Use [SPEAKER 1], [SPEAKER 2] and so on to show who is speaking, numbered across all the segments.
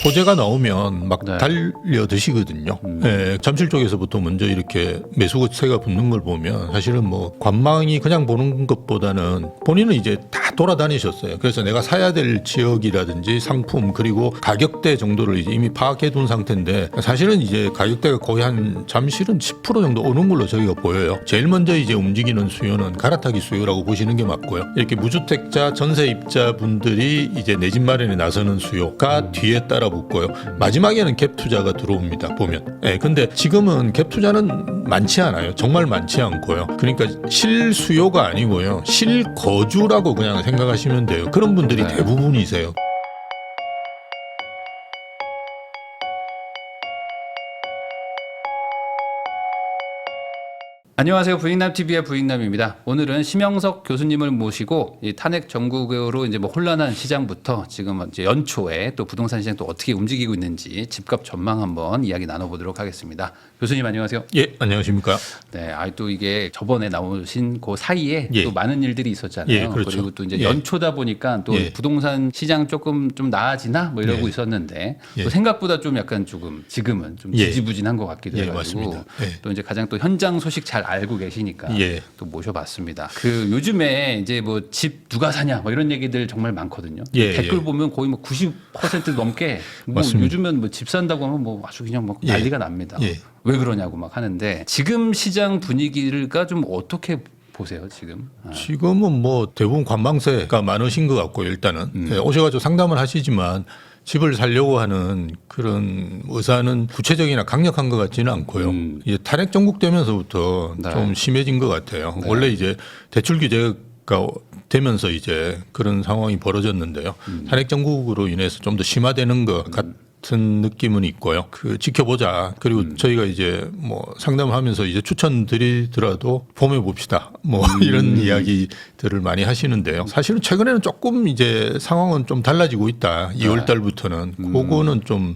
[SPEAKER 1] 호재가 나오면 막
[SPEAKER 2] 네.
[SPEAKER 1] 달려 드시거든요. 예, 잠실 쪽에서부터 먼저 이렇게 매수세가 붙는 걸 보면 사실은 뭐 관망이 그냥 보는 것보다는 본인은 이제 다 돌아다니셨어요. 그래서 내가 사야 될 지역이라든지 상품 그리고 가격대 정도를 이제 이미 파악해 둔 상태인데 사실은 이제 가격대가 거의 한 잠실은 10% 정도 오는 걸로 저희가 보여요. 제일 먼저 이제 움직이는 수요는 갈아타기 수요라고 보시는 게 맞고요. 이렇게 무주택자 전세입자 분들이 이제 내 집 마련에 나서는 수요가 뒤에 따라 붙고요. 마지막에는 갭 투자가 들어옵니다. 보면. 예, 근데 지금은 갭 투자는 많지 않아요. 정말 많지 않고요. 그러니까 실수요가 아니고요. 실거주라고 그냥 생각하시면 돼요. 그런 분들이
[SPEAKER 2] 네.
[SPEAKER 1] 대부분이세요.
[SPEAKER 2] 안녕하세요. 부익남TV의 부익남입니다. 오늘은 심영석 교수님을 모시고 이 탄핵 전국으로 이제 뭐 혼란한 시장부터 지금 이제 연초에 또 부동산 시장 또 어떻게 움직이고 있는지 집값 전망 한번 이야기 나눠보도록 하겠습니다. 교수님 안녕하세요.
[SPEAKER 1] 예, 안녕하십니까.
[SPEAKER 2] 네, 또 이게 저번에 나오신 그 사이에
[SPEAKER 1] 예.
[SPEAKER 2] 또 많은 일들이 있었잖아요.
[SPEAKER 1] 예, 그렇죠.
[SPEAKER 2] 그리고 또 이제
[SPEAKER 1] 예.
[SPEAKER 2] 연초다 보니까 또
[SPEAKER 1] 예.
[SPEAKER 2] 부동산 시장 조금 좀 나아지나 뭐 이러고
[SPEAKER 1] 예.
[SPEAKER 2] 있었는데
[SPEAKER 1] 예.
[SPEAKER 2] 또 생각보다 좀 약간 조금 지금은 좀
[SPEAKER 1] 예.
[SPEAKER 2] 지지부진한 것 같기도
[SPEAKER 1] 예,
[SPEAKER 2] 해가지고
[SPEAKER 1] 맞습니다. 예.
[SPEAKER 2] 또 이제 가장 또 현장 소식 잘 알고 계시니까
[SPEAKER 1] 예.
[SPEAKER 2] 또 모셔봤습니다. 그 요즘에 이제 뭐 집 누가 사냐 뭐 이런 얘기들 정말 많거든요.
[SPEAKER 1] 예,
[SPEAKER 2] 댓글
[SPEAKER 1] 예.
[SPEAKER 2] 보면 거의 뭐 90% 넘게 뭐
[SPEAKER 1] 맞습니다.
[SPEAKER 2] 요즘은 뭐 집 산다고 하면 뭐 아주 그냥 막
[SPEAKER 1] 예.
[SPEAKER 2] 난리가 납니다.
[SPEAKER 1] 예.
[SPEAKER 2] 왜 그러냐고 막 하는데 지금 시장 분위기가 좀 어떻게 보세요 지금?
[SPEAKER 1] 지금은 뭐 대부분 관망세가 많으신 것 같고요. 일단은 예, 오셔가지고 상담을 하시지만 집을 살려고 하는 그런 의사는 구체적이나 강력한 것 같지는 않고요. 이제 탄핵 전국되면서부터
[SPEAKER 2] 네.
[SPEAKER 1] 좀 심해진 것 같아요. 원래 이제 대출 규제가 되면서 이제 그런 상황이 벌어졌는데요. 탄핵 전국으로 인해서 좀 더 심화되는 것 같은 느낌은 있고요. 그 지켜보자. 그리고 저희가 이제 뭐 상담하면서 이제 추천드리더라도 봄에 봅시다. 뭐 이런 이야기들을 많이 하시는데요. 사실은 최근에는 조금 이제 상황은 좀 달라지고 있다. 2월 달부터는 그거는 좀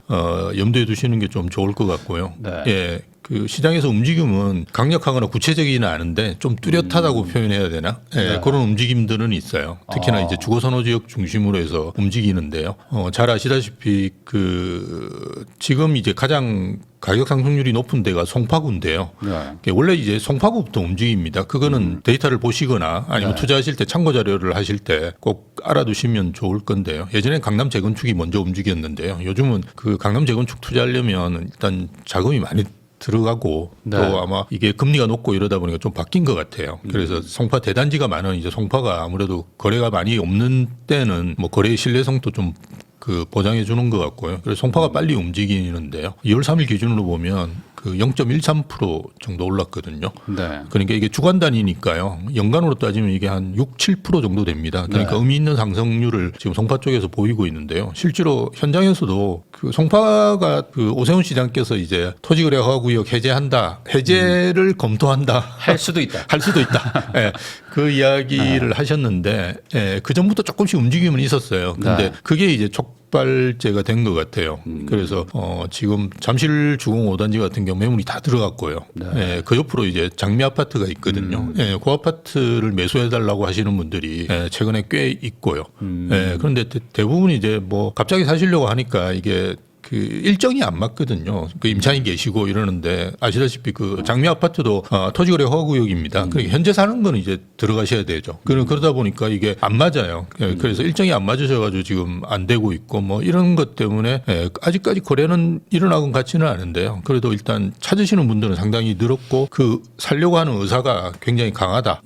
[SPEAKER 1] 염두에 두시는 게 좀 좋을 것 같고요.
[SPEAKER 2] 네.
[SPEAKER 1] 예. 그 시장에서 움직임은 강력하거나 구체적이지는 않은데 좀 뚜렷하다고 표현해야 되나? 예, 그런 움직임들은 있어요. 특히나 이제 주거선호 지역 중심으로 해서 움직이는데요. 잘 아시다시피 그 지금 이제 가장 가격 상승률이 높은 데가 송파구인데요.
[SPEAKER 2] 네.
[SPEAKER 1] 원래 이제 송파구부터 움직입니다. 그거는 데이터를 보시거나 아니면 투자하실 때 참고 자료를 하실 때 꼭 알아두시면 좋을 건데요. 예전에 강남 재건축이 먼저 움직였는데요. 요즘은 그 강남 재건축 투자하려면 일단 자금이 많이 들어가고
[SPEAKER 2] 네.
[SPEAKER 1] 또 아마 이게 금리가 높고 이러다 보니까 좀 바뀐 것 같아요. 그래서 송파 대단지가 많은 이제 송파가 아무래도 거래가 많이 없는 때는 뭐 거래의 신뢰성도 좀 그 보장해 주는 것 같고요. 그래서 송파가 빨리 움직이는데요. 2월 3일 기준으로 보면 그 0.13% 정도 올랐거든요.
[SPEAKER 2] 네.
[SPEAKER 1] 그러니까 이게 주간 단위니까요. 연간으로 따지면 이게 한 6, 7% 정도 됩니다. 그러니까
[SPEAKER 2] 네.
[SPEAKER 1] 의미 있는 상승률을 지금 송파 쪽에서 보이고 있는데요. 실제로 현장에서도 그 송파가 그 오세훈 시장께서 이제 토지거래허가구역 해제한다, 해제를 검토한다,
[SPEAKER 2] 할 수도 있다.
[SPEAKER 1] 할 수도 있다. 예, 그 이야기를 하셨는데 예, 그 전부터 조금씩 움직임은 있었어요. 근데
[SPEAKER 2] 네.
[SPEAKER 1] 그게 이제 촉발제가 된 것 같아요. 그래서 지금 잠실 주공 5단지 같은 경우 매물이 다 들어갔고요.
[SPEAKER 2] 네.
[SPEAKER 1] 예, 그 옆으로 이제 장미 아파트가 있거든요. 예, 그 아파트를 매수해달라고 하시는 분들이 최근에 꽤 있고요. 예, 그런데 대부분 이제 뭐 갑자기 사시려고 하니까 이게 그 일정이 안 맞거든요. 그 임차인 계시고 이러는데 아시다시피 그 장미 아파트도 토지거래 허가구역입니다. 그러니까 현재 사는 거는 이제 들어가셔야 되죠. 그러다 보니까 이게 안 맞아요. 예, 그래서 일정이 안 맞으셔가지고 지금 안 되고 있고 뭐 이런 것 때문에 아직까지 거래는 일어나건 같지는 않은데요. 그래도 일단 찾으시는 분들은 상당히 늘었고 그 살려고 하는 의사가 굉장히 강하다.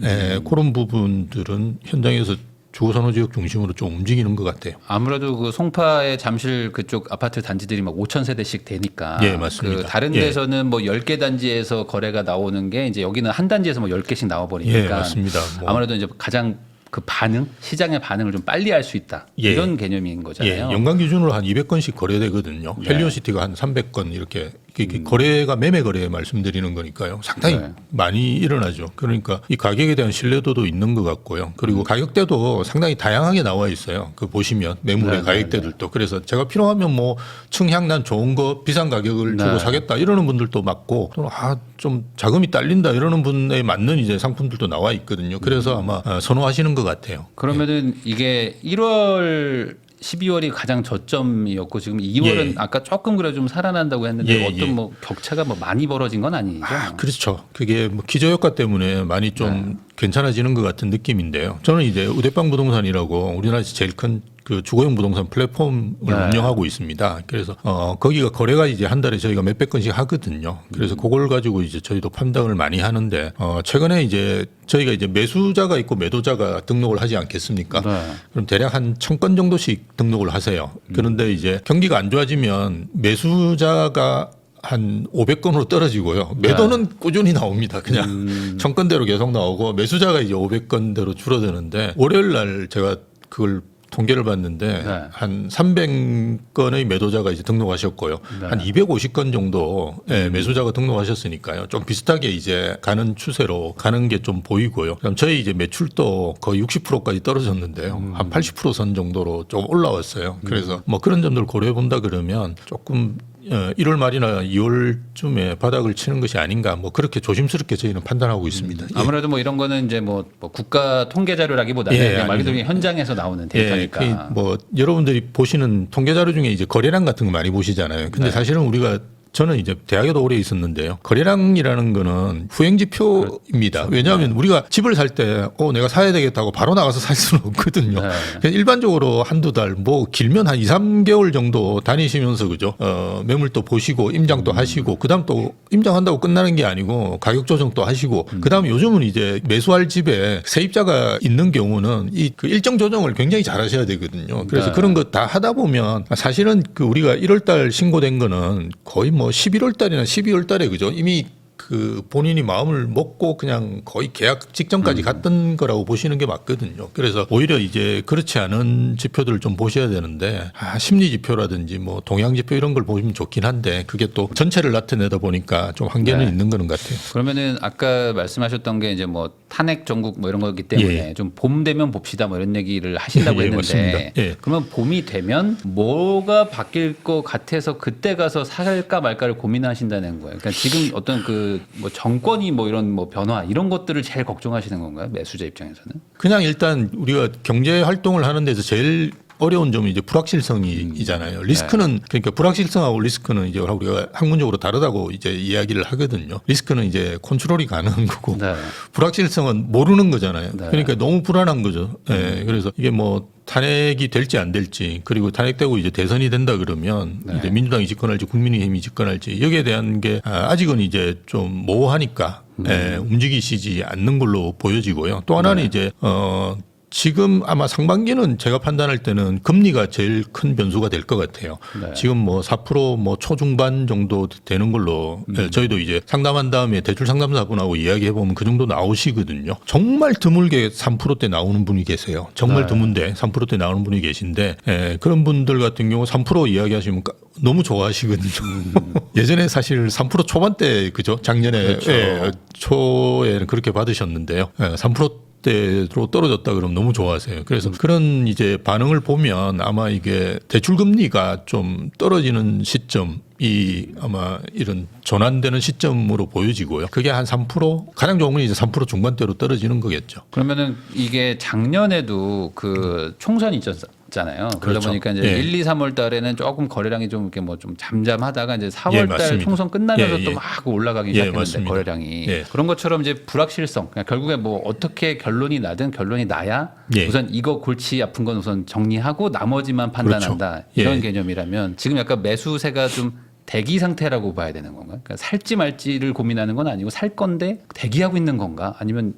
[SPEAKER 1] 그런 부분들은 현장에서 주거선호지역 중심으로 좀 움직이는 것 같아요.
[SPEAKER 2] 아무래도 그 송파의 잠실 그쪽 아파트 단지들이 막 5,000세대씩 되니까.
[SPEAKER 1] 예, 맞습니다.
[SPEAKER 2] 그 다른
[SPEAKER 1] 예.
[SPEAKER 2] 데서는 뭐 10개 단지에서 거래가 나오는 게 이제 여기는 한 단지에서 뭐 10개씩 나와 버리니까.
[SPEAKER 1] 예, 맞습니다. 뭐.
[SPEAKER 2] 아무래도 이제 가장 그 반응, 시장의 반응을 좀 빨리 할 수 있다.
[SPEAKER 1] 예.
[SPEAKER 2] 이런 개념인
[SPEAKER 1] 예,
[SPEAKER 2] 거잖아요.
[SPEAKER 1] 연간 기준으로 한 200건씩 거래되거든요. 헬리오시티가 한 300건 이렇게 거래가 매매 거래 말씀드리는 거니까요. 상당히
[SPEAKER 2] 네.
[SPEAKER 1] 많이 일어나죠. 그러니까 이 가격에 대한 신뢰도도 있는 것 같고요. 그리고 가격대도 상당히 다양하게 나와 있어요. 그 보시면 매물의
[SPEAKER 2] 네,
[SPEAKER 1] 가격대들도. 그래서 제가 필요하면 뭐 청향 난 좋은 거 비싼 가격을 주고
[SPEAKER 2] 네.
[SPEAKER 1] 사겠다 이러는 분들도 많고 또는 좀 자금이 딸린다 이러는 분에 맞는 이제 상품들도 나와 있거든요. 그래서 아마 선호하시는 것 같아요.
[SPEAKER 2] 그러면은 이게 1월 12월이 가장 저점이었고 지금 2월은
[SPEAKER 1] 예.
[SPEAKER 2] 아까 조금 그래 좀 살아난다고 했는데
[SPEAKER 1] 예,
[SPEAKER 2] 어떤
[SPEAKER 1] 예.
[SPEAKER 2] 뭐 격차가 뭐 많이 벌어진 건 아니죠?
[SPEAKER 1] 그렇죠. 그게 뭐 기저효과 때문에 많이 좀 괜찮아지는 것 같은 느낌인데요. 저는 이제 우대빵 부동산이라고 우리나라에서 제일 큰 그 주거용 부동산 플랫폼을 운영하고 있습니다. 그래서 거기가 거래가 이제 한 달에 저희가 몇백 건씩 하거든요. 그래서 그걸 가지고 이제 저희도 판단을 많이 하는데 최근에 이제 저희가 이제 매수자가 있고 매도자가 등록을 하지 않겠습니까?
[SPEAKER 2] 네.
[SPEAKER 1] 그럼 대략 한 1,000건 정도씩 등록을 하세요. 그런데 이제 경기가 안 좋아지면 매수자가 한 500건으로 떨어지고요. 매도는 꾸준히 나옵니다. 그냥 1,000건대로 계속 나오고 매수자가 이제 500건대로 줄어드는데 월요일 날 제가 그걸 통계를 봤는데
[SPEAKER 2] 네.
[SPEAKER 1] 한 300건의 매도자가 이제 등록하셨고요.
[SPEAKER 2] 네.
[SPEAKER 1] 한 250건 정도 매수자가 등록하셨으니까요. 좀 비슷하게 이제 가는 추세로 가는 게 좀 보이고요. 그럼 저희 이제 매출도 거의 60%까지 떨어졌는데요. 한 80% 선 정도로 좀 올라왔어요. 그래서 뭐 그런 점들 고려해 본다 그러면 조금 1월 말이나 2월쯤에 바닥을 치는 것이 아닌가 뭐 그렇게 조심스럽게 저희는 판단하고 있습니다. 예.
[SPEAKER 2] 아무래도 뭐 이런 거는 이제 뭐 국가 통계 자료라기보다는
[SPEAKER 1] 예,
[SPEAKER 2] 그냥 말 그대로
[SPEAKER 1] 아니면-
[SPEAKER 2] 현장에서 나오는 데이터니까.
[SPEAKER 1] 예, 뭐 여러분들이 보시는 통계 자료 중에 이제 거래량 같은 거 많이 보시잖아요. 근데
[SPEAKER 2] 네.
[SPEAKER 1] 사실은 우리가 저는 이제 대학에도 오래 있었는데요. 거래량이라는 거는 후행 지표입니다. 왜냐하면 우리가 집을 살 때 내가 사야 되겠다고 바로 나가서 살 수는 없거든요.
[SPEAKER 2] 네.
[SPEAKER 1] 그냥 일반적으로 한두 달, 뭐 길면 한 2, 3개월 정도 다니시면서 그죠. 매물도 보시고 임장도 하시고 그다음 또 임장한다고 끝나는 게 아니고 가격 조정도 하시고 그다음 요즘은 이제 매수할 집에 세입자가 있는 경우는 그 일정 조정을 굉장히 잘 하셔야 되거든요. 그래서
[SPEAKER 2] 네.
[SPEAKER 1] 그런 거 다 하다 보면 사실은 그 우리가 1월 달 신고된 거는 거의 뭐 11월 달이나 12월 달에 그죠. 이미 그 본인이 마음을 먹고 그냥 거의 계약 직전까지 갔던 거라고 보시는 게 맞거든요. 그래서 오히려 이제 그렇지 않은 지표들을 좀 보셔야 되는데 심리 지표라든지 뭐 동향 지표 이런 걸 보시면 좋긴 한데 그게 또 전체를 나타내다 보니까 좀 한계는
[SPEAKER 2] 네.
[SPEAKER 1] 있는 거는 같아요.
[SPEAKER 2] 그러면은 아까 말씀하셨던 게 이제 뭐 탄핵 전국 뭐 이런 거기 때문에
[SPEAKER 1] 예.
[SPEAKER 2] 좀 봄 되면 봅시다 뭐 이런 얘기를 하신다고
[SPEAKER 1] 예,
[SPEAKER 2] 했는데
[SPEAKER 1] 맞습니다. 예.
[SPEAKER 2] 그러면 봄이 되면 뭐가 바뀔 것 같아서 그때 가서 살까 말까를 고민하신다는 거예요. 그러니까 지금 어떤 그 뭐 정권이 뭐 이런 뭐 변화 이런 것들을 제일 걱정하시는 건가요? 매수자 입장에서는?
[SPEAKER 1] 그냥 일단 우리가 경제 활동을 하는 데서 제일 어려운 점이 이제 불확실성이잖아요. 리스크는 그러니까 불확실성하고 리스크는 이제 우리가 학문적으로 다르다고 이제 이야기를 하거든요. 리스크는 이제 컨트롤이 가능한 거고
[SPEAKER 2] 네.
[SPEAKER 1] 불확실성은 모르는 거잖아요.
[SPEAKER 2] 네.
[SPEAKER 1] 그러니까 너무 불안한 거죠. 예, 그래서 이게 뭐 탄핵이 될지 안 될지 그리고 탄핵되고 이제 대선이 된다 그러면
[SPEAKER 2] 네.
[SPEAKER 1] 이제 민주당이 집권할지 국민의힘이 집권할지 여기에 대한 게 아직은 이제 좀 모호하니까 움직이시지 않는 걸로 보여지고요. 또 하나는 이제 지금 아마 상반기는 제가 판단할 때는 금리가 제일 큰 변수가 될 것 같아요.
[SPEAKER 2] 네.
[SPEAKER 1] 지금 뭐 4%뭐 초중반 정도 되는 걸로 저희도 이제 상담한 다음에 대출 상담사분하고 이야기해 보면 그 정도 나오시거든요. 정말 드물게 3%대 나오는 분이 계세요. 정말
[SPEAKER 2] 네.
[SPEAKER 1] 드문데 3%대 나오는 분이 계신데 그런 분들 같은 경우 3% 이야기하시면 너무 좋아하시거든요. 예전에 사실 3% 초반대 그죠? 작년에
[SPEAKER 2] 그렇죠.
[SPEAKER 1] 초에는 그렇게 받으셨는데요. 3% 대로 떨어졌다 그러면 너무 좋아하세요. 그래서 그런 이제 반응을 보면 아마 이게 대출 금리가 좀 떨어지는 시점이 아마 이런 전환되는 시점으로 보여지고요. 그게 한 3% 가장 좋은 건 이제 3% 중반대로 떨어지는 거겠죠.
[SPEAKER 2] 그러면은 이게 작년에도 그 총선이 있었잖아요. 그러다
[SPEAKER 1] 그렇죠.
[SPEAKER 2] 보니까 이제
[SPEAKER 1] 예.
[SPEAKER 2] 1, 2, 3월 달에는 조금 거래량이 좀 이렇게 뭐 좀 잠잠하다가 이제
[SPEAKER 1] 예,
[SPEAKER 2] 4월 달
[SPEAKER 1] 맞습니다.
[SPEAKER 2] 총선 끝나면서
[SPEAKER 1] 예,
[SPEAKER 2] 또
[SPEAKER 1] 예.
[SPEAKER 2] 막 올라가기
[SPEAKER 1] 예,
[SPEAKER 2] 시작했는데
[SPEAKER 1] 맞습니다.
[SPEAKER 2] 거래량이
[SPEAKER 1] 예.
[SPEAKER 2] 그런 것처럼 이제 불확실성 그러니까 결국에 뭐 어떻게 결론이 나든 결론이 나야
[SPEAKER 1] 예.
[SPEAKER 2] 우선 이거 골치 아픈 건 우선 정리하고 나머지만 판단한다
[SPEAKER 1] 그렇죠.
[SPEAKER 2] 이런
[SPEAKER 1] 예.
[SPEAKER 2] 개념이라면 지금 약간 매수세가 좀 대기 상태라고 봐야 되는 건가요? 그러니까 살지 말지를 고민하는 건 아니고 살 건데 대기하고 있는 건가? 아니면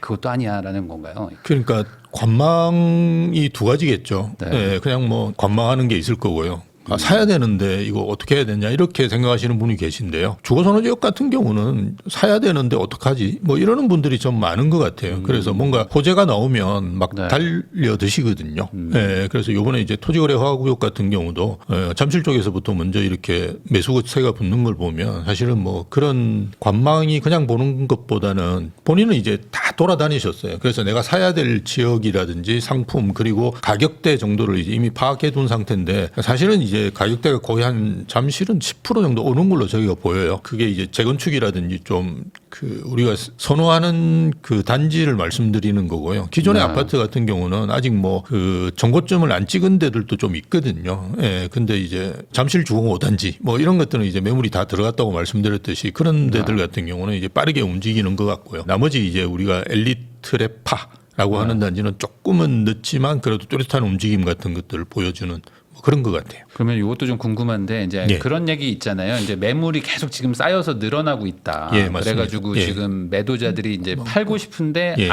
[SPEAKER 2] 그것도 아니야라는 건가요?
[SPEAKER 1] 그러니까 관망이 두 가지겠죠.
[SPEAKER 2] 네.
[SPEAKER 1] 예, 그냥 뭐 관망하는 게 있을 거고요. 사야 되는데 이거 어떻게 해야 되냐 이렇게 생각하시는 분이 계신데요. 주거선호지역 같은 경우는 사야 되는데 어떡하지 뭐 이러는 분들이 좀 많은 것 같아요. 그래서 뭔가 호재가 나오면 막
[SPEAKER 2] 네.
[SPEAKER 1] 달려드시거든요. 예, 그래서 이번에 이제 토지거래허가구역 같은 경우도 잠실 쪽에서부터 먼저 이렇게 매수세가 붙는 걸 보면 사실은 뭐 그런 관망이 그냥 보는 것보다는 본인은 이제 다 돌아다니셨어요. 그래서 내가 사야 될 지역이라든지 상품 그리고 가격대 정도를 이제 이미 파악해 둔 상태인데 사실은 이제 이제 가격대가 거의 한 잠실은 10% 정도 오는 걸로 저희가 보여요. 그게 이제 재건축이라든지 좀 그 우리가 선호하는 그 단지를 말씀드리는 거고요. 기존의 아파트 같은 경우는 아직 뭐 그 정고점을 안 찍은 데들도 좀 있거든요. 예. 근데 이제 잠실 주공 5단지 뭐 이런 것들은 이제 매물이 다 들어갔다고 말씀드렸듯이 그런 데들 같은 경우는 이제 빠르게 움직이는 것 같고요. 나머지 이제 우리가 엘리트레파라고 하는 단지는 조금은 늦지만 그래도 뚜렷한 움직임 같은 것들을 보여주는 뭐 그런 것 같아요.
[SPEAKER 2] 그러면 이것도 좀 궁금한데 이제
[SPEAKER 1] 예.
[SPEAKER 2] 그런 얘기 있잖아요. 이제 매물이 계속 지금 쌓여서 늘어나고 있다.
[SPEAKER 1] 예, 맞습니다.
[SPEAKER 2] 그래가지고
[SPEAKER 1] 예.
[SPEAKER 2] 지금 매도자들이 이제 팔고 싶은데
[SPEAKER 1] 예.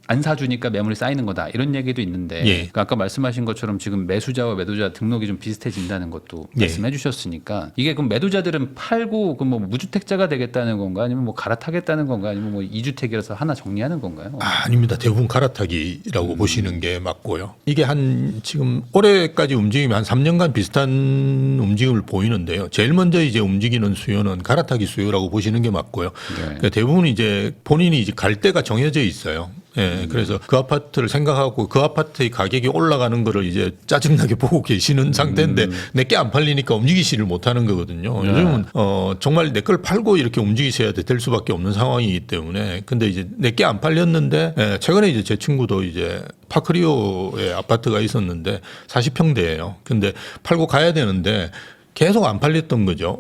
[SPEAKER 2] 안 사주니까 매물이 쌓이는 거다 이런 얘기도 있는데
[SPEAKER 1] 예.
[SPEAKER 2] 그러니까 아까 말씀하신 것처럼 지금 매수자와 매도자 등록이 좀 비슷해진다는 것도
[SPEAKER 1] 예.
[SPEAKER 2] 말씀해 주셨으니까 이게 그럼 매도자들은 팔고 그럼 뭐 무주택자가 되겠다는 건가 아니면 뭐 갈아타겠다는 건가 아니면 뭐 2주택이라서 하나 정리하는 건가요?
[SPEAKER 1] 아닙니다. 대부분 갈아타기라고 보시는 게 맞고요. 이게 한 지금 올해까지 움직임이 한 3년간 비슷한 움직임을 보이는데요. 제일 먼저 이제 움직이는 수요는 갈아타기 수요라고 보시는 게 맞고요.
[SPEAKER 2] 네.
[SPEAKER 1] 그러니까 대부분 이제 본인이 이제 갈 데가 정해져 있어요. 예, 그래서 그 아파트를 생각하고 그 아파트의 가격이 올라가는 거를 이제 짜증나게 보고 계시는 상태인데 내게 안 팔리니까 움직이지를 못하는 거거든요.
[SPEAKER 2] 네.
[SPEAKER 1] 요즘은 정말 내 걸 팔고 이렇게 움직이셔야 될 수밖에 없는 상황이기 때문에 근데 이제 내게 안 팔렸는데 예, 최근에 이제 제 친구도 이제 파크리오에 아파트가 있었는데 40평대예요. 근데 팔고 가야 되는데 계속 안 팔렸던 거죠.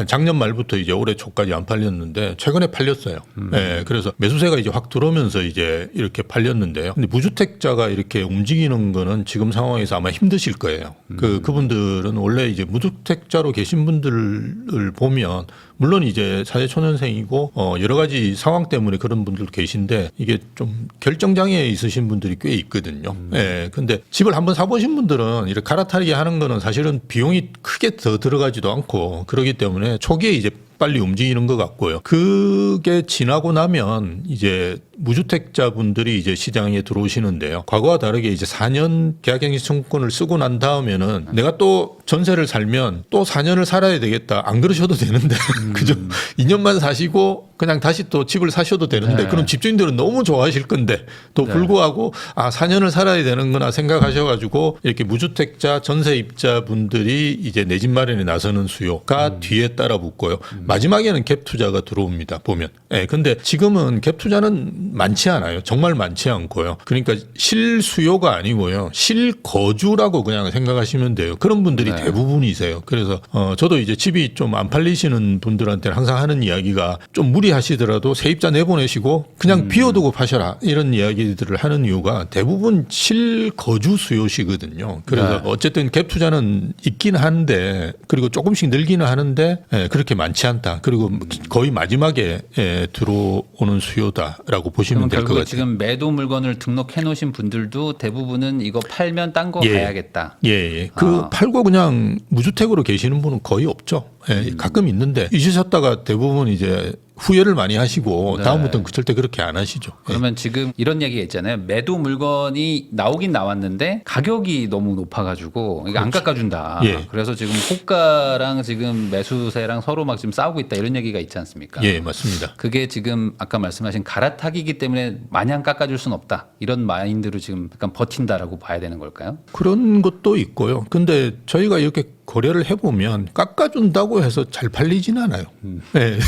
[SPEAKER 1] 작년 말부터 이제 올해 초까지 안 팔렸는데 최근에 팔렸어요. 예, 그래서 매수세가 이제 확 들어오면서 이제 이렇게 팔렸는데요. 근데 무주택자가 이렇게 움직이는 거는 지금 상황에서 아마 힘드실 거예요. 그분들은 원래 이제 무주택자로 계신 분들을 보면 물론 이제 사회초년생이고 여러 가지 상황 때문에 그런 분들도 계신데 이게 좀 결정장애에 있으신 분들이 꽤 있거든요. 예. 근데 집을 한번 사보신 분들은 이렇게 갈아타기 하는 거는 사실은 비용이 크게 더 들어가지도 않고 그러기 때문에 초기에 이제 빨리 움직이는 것 같고요. 그게 지나고 나면 이제 무주택자분들이 이제 시장에 들어오시는데요. 과거와 다르게 이제 4년 계약갱신 청구권을 쓰고 난 다음에는 내가 또 전세를 살면 또 4년을 살아야 되겠다. 안 그러셔도 되는데 그죠? 2년만 사시고 그냥 다시 또 집을 사셔도 되는데
[SPEAKER 2] 네.
[SPEAKER 1] 그럼 집주인들은 너무 좋아하실 건데 또
[SPEAKER 2] 네.
[SPEAKER 1] 불구하고 4년을 살아야 되는구나 생각하셔가지고 이렇게 무주택자 전세입자분들이 이제 내 집 마련에 나서는 수요가 뒤에 따라 붙고요. 마지막에는 갭 투자가 들어옵니다. 보면. 예. 근데 지금은 갭 투자는 많지 않아요. 정말 많지 않고요. 그러니까 실수요가 아니고요. 실거주라고 그냥 생각하시면 돼요. 그런 분들이
[SPEAKER 2] 네.
[SPEAKER 1] 대부분이세요. 그래서 저도 이제 집이 좀 안 팔리시는 분들한테는 항상 하는 이야기가 좀 무리하시더라도 세입자 내보내시고 그냥 비워두고 파셔라 이런 이야기들을 하는 이유가 대부분 실거주 수요시거든요. 그래서
[SPEAKER 2] 네.
[SPEAKER 1] 어쨌든 갭 투자는 있긴 한데 그리고 조금씩 늘기는 하는데 그렇게 많지 않다. 그리고 거의 마지막에 들어오는 수요다라고 보시면
[SPEAKER 2] 그럼
[SPEAKER 1] 될 것
[SPEAKER 2] 결국
[SPEAKER 1] 같아요.
[SPEAKER 2] 지금 매도 물건을 등록해 놓으신 분들도 대부분은 이거 팔면 딴 거
[SPEAKER 1] 예.
[SPEAKER 2] 가야겠다.
[SPEAKER 1] 예. 그 팔고 그냥 무주택으로 계시는 분은 거의 없죠. 예, 가끔 있는데 있으셨다가 대부분 이제 후회를 많이 하시고
[SPEAKER 2] 네.
[SPEAKER 1] 다음부터는 절대 그렇게 안 하시죠. 예.
[SPEAKER 2] 그러면 지금 이런 얘기가 있잖아요. 매도 물건이 나오긴 나왔는데 가격이 너무 높아가지고 이게 안 깎아준다.
[SPEAKER 1] 예.
[SPEAKER 2] 그래서 지금 호가랑 지금 매수세랑 서로 막 지금 싸우고 있다 이런 얘기가 있지 않습니까?
[SPEAKER 1] 예, 맞습니다.
[SPEAKER 2] 그게 지금 아까 말씀하신 갈아타기이기 때문에 마냥 깎아줄 수는 없다. 이런 마인드로 지금 약간 버틴다라고 봐야 되는 걸까요?
[SPEAKER 1] 그런 것도 있고요. 근데 저희가 이렇게 거래를 해보면 깎아준다고 해서 잘 팔리진 않아요. 네.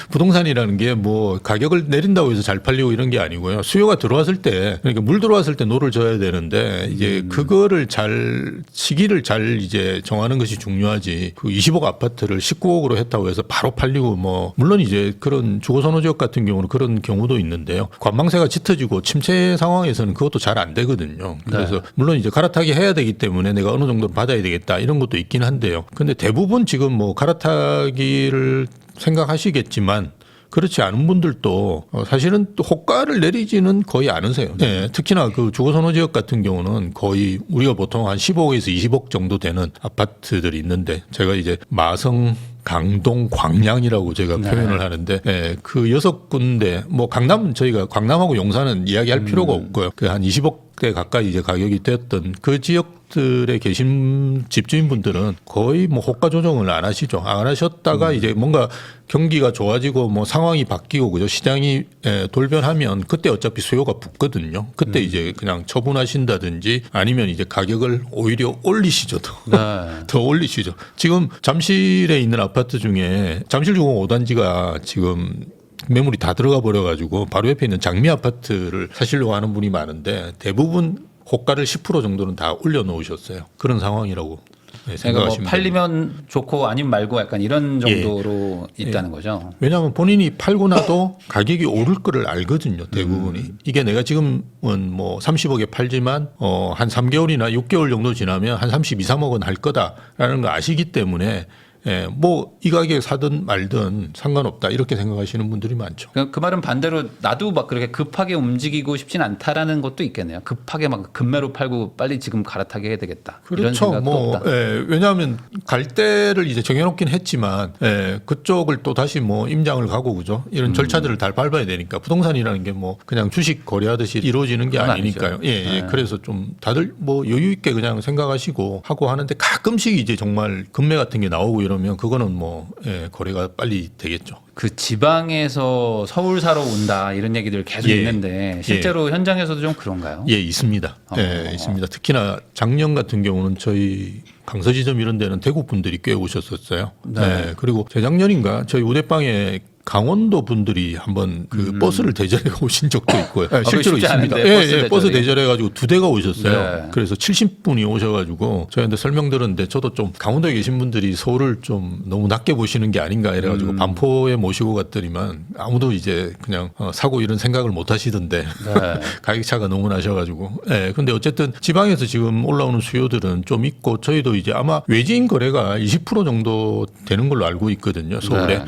[SPEAKER 1] 부동산이라는 게 뭐 가격을 내린다고 해서 잘 팔리고 이런 게 아니고요. 수요가 들어왔을 때 그러니까 물 들어왔을 때 노를 져야 되는데 이제 그거를 시기를 잘 이제 정하는 것이 중요하지. 그 20억 아파트를 19억으로 했다고 해서 바로 팔리고 뭐 물론 이제 그런 주거선호 지역 같은 경우는 그런 경우도 있는데요. 관망세가 짙어지고 침체 상황에서는 그것도 잘 안 되거든요. 그래서 물론 이제 갈아타기 해야 되기 때문에 내가 어느 정도 받아야 되겠다 이런 것도 있긴 한데요. 근데 대부분 지금 뭐 갈아타기를 생각하시겠지만 그렇지 않은 분들도 사실은 또 호가를 내리지는 거의 않으세요. 네, 특히나 그 주거선호 지역 같은 경우는 거의 우리가 보통 한 15억에서 20억 정도 되는 아파트들이 있는데 제가 이제 마성 강동, 광양이라고 제가 표현을 하는데 그 6군데 뭐 강남은 저희가 광남하고 용산은 이야기할 필요가 없고요. 그 한 20억 60대 가까이 이제 가격이 되었던 그 지역들에 계신 집주인분들은 거의 뭐 호가 조정을 안 하시죠. 안 하셨다가 이제 뭔가 경기가 좋아지고 뭐 상황이 바뀌고 그죠. 시장이 돌변하면 그때 어차피 수요가 붙거든요. 그때 이제 그냥 처분하신다든지 아니면 이제 가격을 오히려 올리시죠. 더 올리시죠. 지금 잠실에 있는 아파트 중에 잠실주공 5단지가 지금 매물이 다 들어가 버려가지고 바로 옆에 있는 장미 아파트를 사시려고 하는 분이 많은데 대부분 호가를 10% 정도는 다 올려놓으셨어요. 그런 상황이라고
[SPEAKER 2] 그러니까
[SPEAKER 1] 생각하시면
[SPEAKER 2] 뭐 팔리면 좋고 아니면 말고 약간 이런 정도로 있다는 거죠.
[SPEAKER 1] 왜냐하면 본인이 팔고 나도 가격이 오를 거를 알거든요. 대부분이. 이게 내가 지금은 뭐 30억에 팔지만 한 3개월이나 6개월 정도 지나면 한 32, 3억은 할 거다라는 거 아시기 때문에 뭐 이 가격에 사든 말든 상관없다 이렇게 생각하시는 분들이 많죠.
[SPEAKER 2] 그 말은 반대로 나도 막 그렇게 급하게 움직이고 싶진 않다라는 것도 있겠네요. 급하게 막 급매로 팔고 빨리 지금 갈아타게 해야 되겠다. 이런
[SPEAKER 1] 그렇죠.
[SPEAKER 2] 생각도
[SPEAKER 1] 뭐
[SPEAKER 2] 없다.
[SPEAKER 1] 왜냐하면 갈 때를 이제 정해놓긴 했지만 그쪽을 또 다시 뭐 임장을 가고 그죠. 이런 절차들을 다 밟아야 되니까 부동산이라는 게 뭐 그냥 주식 거래하듯이 이루어지는 게
[SPEAKER 2] 그건
[SPEAKER 1] 아니니까요. 그래서 좀 다들 뭐 여유 있게 그냥 생각하시고 하고 하는데 가끔씩 이제 정말 금매 같은 게 나오고 이러면 그거는 뭐 거래가 빨리 되겠죠.
[SPEAKER 2] 그 지방에서 서울 사러 온다 이런 얘기들 계속 있는데 실제로 현장에서도 좀 그런가요?
[SPEAKER 1] 예, 있습니다. 있습니다. 특히나 작년 같은 경우는 저희 강서지점 이런 데는 대구 분들이 꽤 오셨었어요. 그리고 재작년인가 저희 우대방에 강원도 분들이 한번 그 버스를 대절해 오신 적도 있고요. 실제로 있습니다. 버스 대절해 가지고 2대가 오셨어요. 그래서 70분이 오셔가지고 저희한테 설명 들었는데 저도 좀 강원도에 계신 분들이 서울을 좀 너무 낮게 보시는 게 아닌가 이래가지고 반포에 모시고 갔더니만 아무도 이제 그냥 사고 이런 생각을 못 하시던데 가격 차가 너무 나셔가지고. 근데 어쨌든 지방에서 지금 올라오는 수요들은 좀 있고 저희도 이제 아마 외지인 거래가 20% 정도 되는 걸로 알고 있거든요. 서울에.